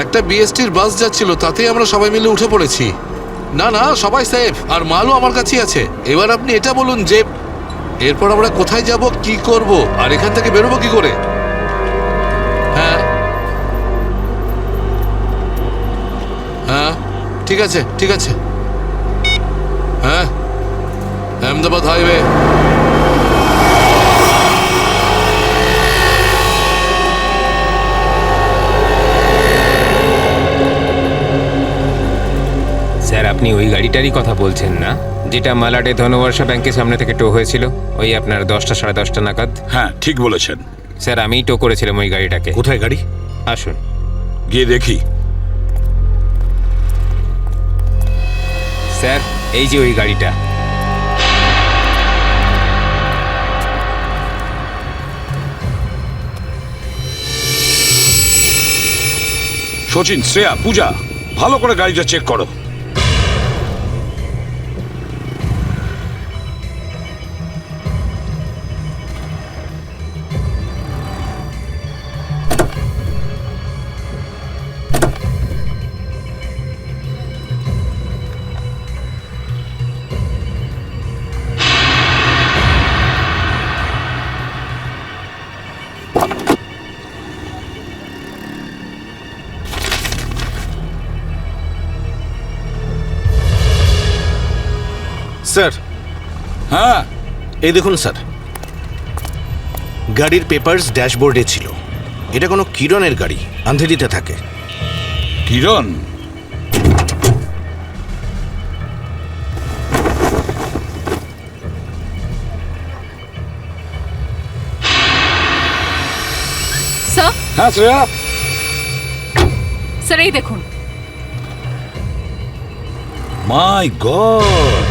একটা বিএসটির বাস যাচ্ছিল, তাতেই আমরা সবাই মিলে উঠে পড়েছি। না না, সবাই সেফ, আর মালও আমার কাছেই আছে। এবার আপনি এটা বলুন যে এরপর আমরা কোথায় যাব, কি করব, আর এখান থেকে বেরোবো কি করে? হ্যাঁ হ্যাঁ, ঠিক আছে ঠিক আছে। হ্যাঁ, আহমেদাবাদ হাইওয়ে। স্যার, আপনি ওই গাড়িটারই কথা বলছেন না, যেটা মালাডে ধনবর্ষা ব্যাংকের সামনে থেকে টো হয়েছিল ওই আপনার 10টা সাড়ে 10টা নাগাদ? হ্যাঁ, ঠিক বলেছেন স্যার, আমিই টো করেছিলাম ওই গাড়িটাকে। কোথায় গাড়ি? আসুন গিয়ে দেখি। স্যার, এই যে ওই গাড়িটা। সচিন, শ্রেয়া, পূজা, ভালো করে গাড়িটা চেক করো। স্যার, হ্যাঁ, এই দেখুন স্যার, গাড়ির পেপারস ড্যাশবোর্ডে ছিল। এটা কোনো কিরণের গাড়ি, আন্ধেরিতে থাকে। কিরণ? স্যার, হ্যাঁ শ্রেয়া। স্যার এই দেখুন। মাই গড,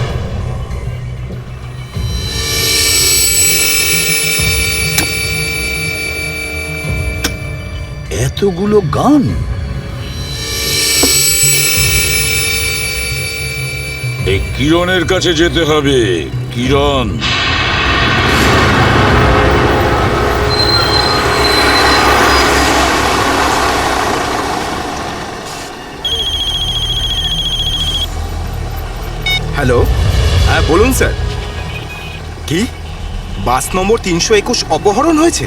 এতগুলো গান! এই কিরণের কাছে যেতে হবে। কিরণ, হ্যালো, হ্যাঁ বলুন স্যার। কি বাস নম্বর 321 অপহরণ হয়েছে?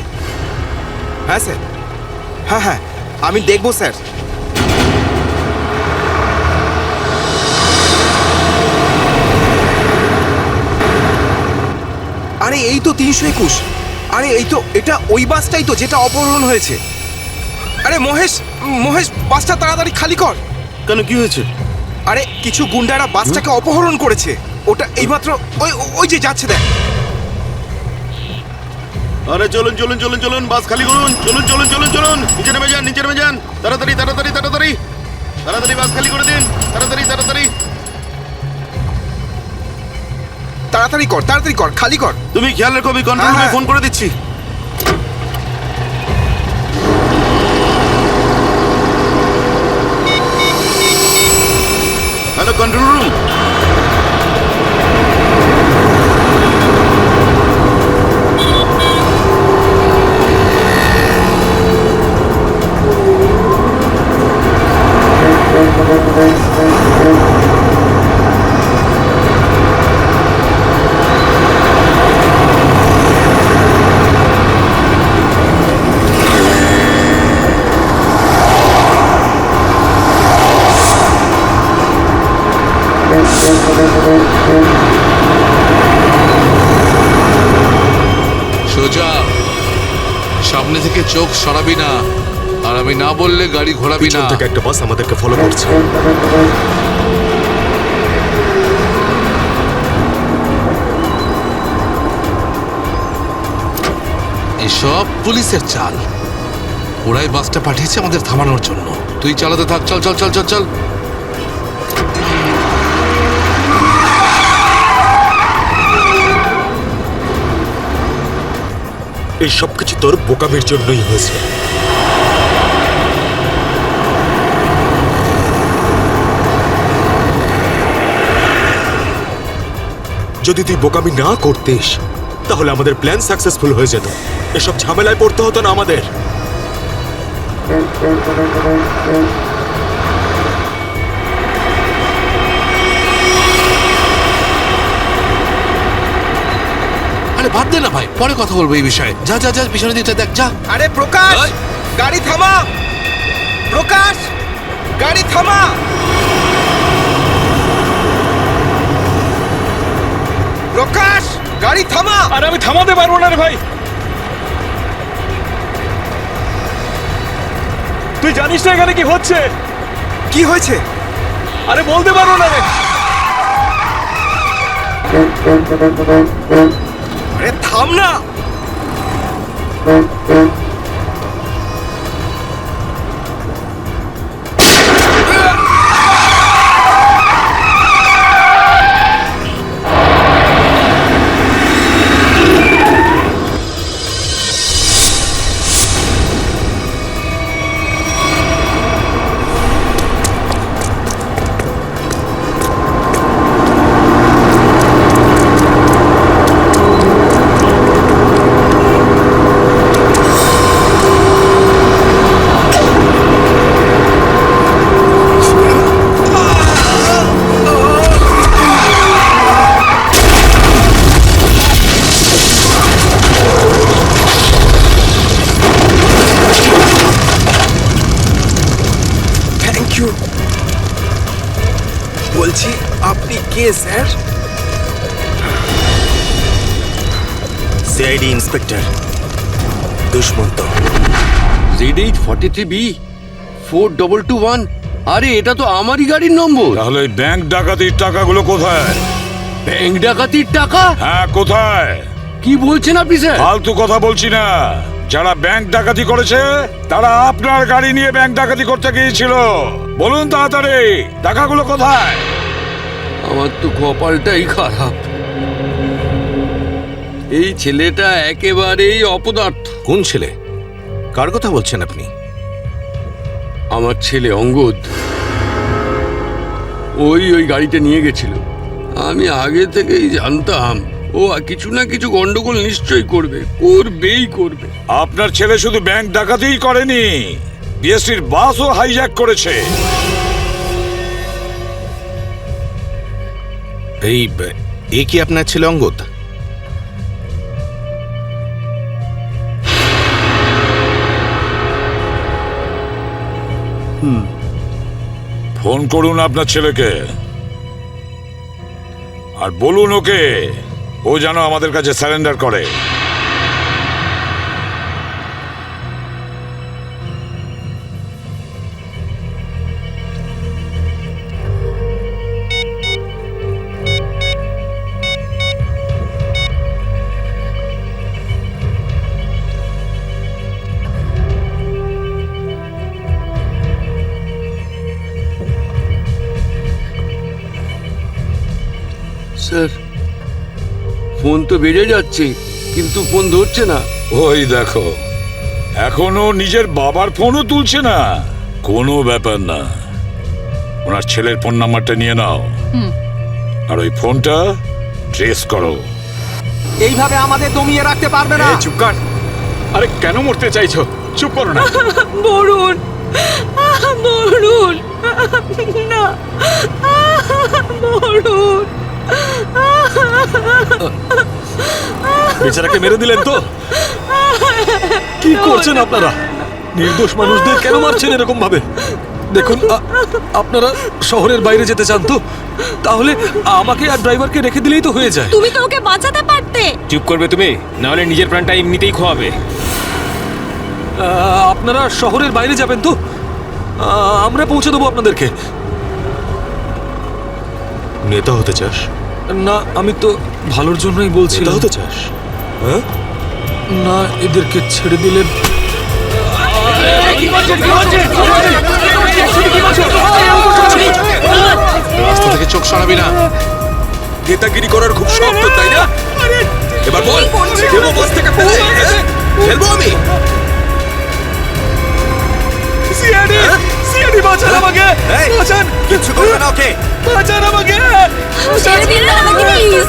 হ্যাঁ স্যার, হ্যাঁ হ্যাঁ, আমি দেখব স্যার। আরে এই তো 321। আরে এই তো, এটা ওই বাসটাই তো যেটা অপহরণ হয়েছে। আরে মহেশ, মহেশ, বাসটা তাড়াতাড়ি খালি কর। কেন, কি হয়েছে? আরে কিছু গুন্ডারা বাসটাকে অপহরণ করেছে। ওটা এইমাত্র ওই ওই যে যাচ্ছে, দেখ। আরে চলুন চলুন চলুন চলুন, বাস খালি করুন, চলুন চলুন চলুন চলুন, নিচে নেমে যান, নিচে নেমে যান, তাড়াতাড়ি তাড়াতাড়ি তাড়াতাড়ি তাড়াতাড়ি বাস খালি করে দিন, তাড়াতাড়ি তাড়াতাড়ি তাড়াতাড়ি কর, তাড়াতাড়ি কর, খালি কর। তুমি খেয়াল রেখো, আমি কন্ট্রোল রুমে ফোন করে দিচ্ছি। Hello, control room. সামনে থেকে চোখ সরাবি না, আর আমি না বললে গাড়ি ঘোরাবি না। পিছন থেকে একটা বাস আমাদেরকে ফলো করছে। এসব পুলিশের চাল। ওরাই বাসটা পাঠিয়েছে আমাদের থামানোর জন্য। তুই চালাতে থাক, চল চল চল চল চল। এই সবকিছু তোর বোকামির জন্যই হয়েছে। যদি তুই বোকামি না করতিস তাহলে আমাদের প্ল্যান সাকসেসফুল হয়ে যেত, এসব ঝামেলায় পড়তে হতো না আমাদের। আরে বাদ দে না ভাই, পরে কথা বলবো এই বিষয়ে। যা যা যা, পিছনের দিকটা দেখ, যা। আরে প্রকাশ, গাড়ি থামা! প্রকাশ, গাড়ি থামা! প্রকাশ, গাড়ি থামা! আরে আমি থামাতে পারবো না রে ভাই। তুই জানিস না এখানে কি হচ্ছে? কি হয়েছে? আরে বলতে পারবো না রে। আরে থাম না! বলছি আপনি কে sir? CID inspector Dushmant. Z843B 4221। আরে এটা তো আমারই গাড়ির নম্বর। তাহলে ব্যাংক ডাকাতির টাকাগুলো কোথায়? ব্যাংক ডাকাতির টাকা? হ্যাঁ, কোথায়? কি বলছেন আপনি স্যার? ফালতু কথা বলছি না। যারা ব্যাংক ডাকাতি করেছে তারা আপনার গাড়ি নিয়ে ব্যাংক ডাকাতি করতে গিয়েছিল। বলুন তাড়াতাড়ি, টাকাগুলো কোথায়? আমার তো কপালটাই খারাপ। এই ছেলেটা একেবারেই অপদার্থ। কোন ছেলে? কার কথা বলছেন আপনি? আমার ছেলে অঙ্গদ। ওই গাড়িটা নিয়ে গেছিল। আমি আগে থেকেই জানতাম ও কিছু না কিছু গন্ডগোল নিশ্চয়ই করবে, করবেই করবে। আপনার ছেলে শুধু ব্যাংক ডাকাতিই করেনি, বিএসটির বাসও হাইজ্যাক করেছে। এ কি আপনার ছেলে অঙ্গদ? ফোন করুন আপনার ছেলেকে আর বলুন ওকে ও যেন আমাদের কাছে সারেন্ডার করে। স্যার, ফোন তো বেজে যাচ্ছে কিন্তু ফোন ধরছে না। ওই দেখো, এখনো নিজের বাবার ফোনও তুলছে না। কোনো ব্যাপার না, ওনার ছেলের ফোন নাম্বারটা নিয়ে নাও আর ওই ফোনটা ট্রেস করো। এইভাবে আমাদের দমিয়ে রাখতে পারবে না। চুপ কর। আরে কেন মরতে চাইছো? চুপ করো না। বরুণ, বরুণ, না, বরুণ। বেচারাকে মেরে দিলেন তো? কি করছেন আপনারা? নির্দোষ মানুষদের কেন মারছেন এরকম ভাবে? দেখুন, আপনারা শহরের বাইরে যেতে চান তো তাহলে আমাকে আর ড্রাইভারকে রেখে দিলেই তো হয়ে যায়। তুমি তো ওকে বাঁচাতে পারতে। চুপ করবে তুমি, নাহলে নিজের প্রাণটা এমনিতেই খোয়াবে। আপনারা শহরের বাইরে যাবেন তো? আমরা পৌঁছে দেবো আপনাদেরকে। নেতা হতে চাস? না, আমি তো ভালোর জন্যই বলছি। নেতা হতে চাস? হ্যাঁ, না, এদেরকে ছেড়ে দিলে রাস্তা থেকে চোখ সরাবি না। নেতাগিরি করার খুব শখ তো, তাই না? এবার বল, দেবো বাস থেকে ফেলে? ফেলবো আমি? সিআইডি বাঁচান আমাকে, বাঁচান। কিছু করবে না ওকে। বাঁচান আমাকে। ছেড়ে দিন না আমাকে, প্লিজ।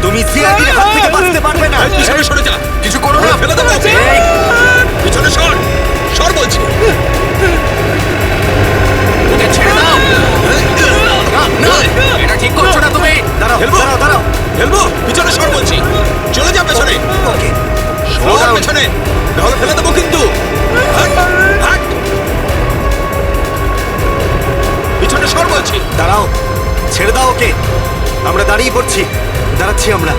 তুমি সিআইডির হাত থেকে বাঁচতে পারবে না। পিছনে সরে যা, কিছু করো না, ফেলে দেবো। পিছনে সর, সর বলছি। ওকে ছেড়ে দাও। না, না, এটা ঠিক করছো না তুমি। দাঁড়াও, ফেলবো, দাঁড়াও, দাঁড়াও। ফেলবো, পিছনে সর বলছি। চলে যা পেছনে, ওকে, সর পেছনে, নাহলে ফেলে দেবো কিন্তু। হাট, হাট। পিছনে সর বলছি। দাঁড়াও, ছেড়ে দাও ওকে। আমরা দাঁড়িয়ে পড়ছি, দাঁড়াচ্ছি আমরা।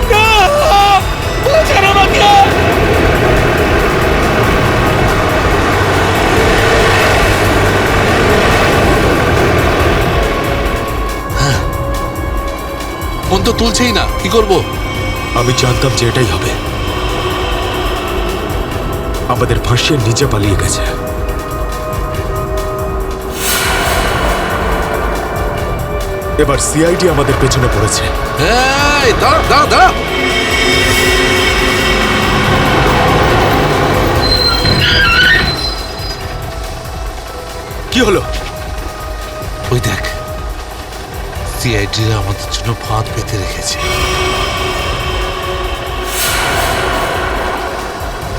ফোন তো তুলছেই না, কি করব? আমি জানতাম যে এটাই হবে। আমাদের ফাঁসিয়ে নিচে পালিয়ে গেছে। এবার সিআইডি আমাদের পেছনে পড়েছে। এই দাঁড়া দাঁড়া দাঁড়া। কি হলো? ওই দেখ, সিআইডিরা আমাদের জন্য ফাঁদ পেতে রেখেছে।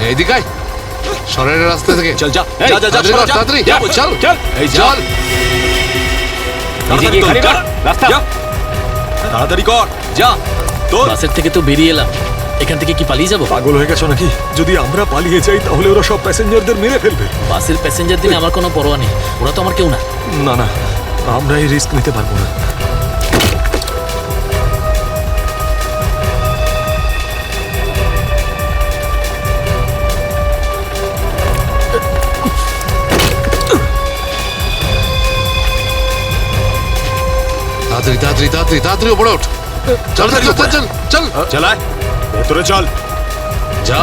এইদিকে আয়, সরের রাস্তা থেকে। চল যা, এই, যা, যা, যা, তাড়াতাড়ি সর, কর, যা। তাড়াতাড়ি। যা, চল চল। এই চল। চল, নিজে গিয়ে খালি কর, রাস্তা। যা। তাড়াতাড়ি কর, যা। তোর বাসের থেকে তো বেরিয়ে এলাম, এখান থেকে কি পালিয়ে যাবো? পাগল হয়ে গেছো নাকি? যদি আমরা পালিয়ে যাই তাহলে ওরা সব প্যাসেঞ্জারদের মেরে ফেলবে। বাসের প্যাসেঞ্জার দিনে আমার কোনো পরোয়া নেই, ওরা তো আমার কেউ না। না না, আমরা এই রিস্ক নিতে পারবো না। তাড়াতাড়ি তাড়াতাড়ি তাড়াতাড়ি তাড়াতাড়ি উপরে ওঠ। চল চল চল চল চল। চালায়, ভেতরে চল। যা।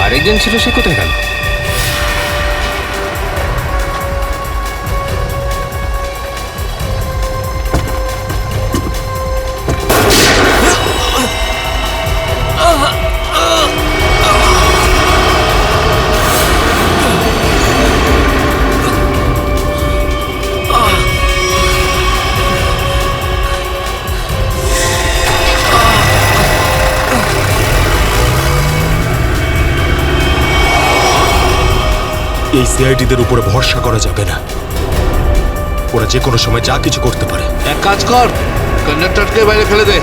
আরেকজন ছিল, সে কোথায় গেল? এই সিআইডিদের উপরে ভরসা করা যাবে না। ওরা যে কোনো সময় যা কিছু করতে পারে। এক কাজ কর, কন্ডাক্টরকে বাইরে ফেলে দে।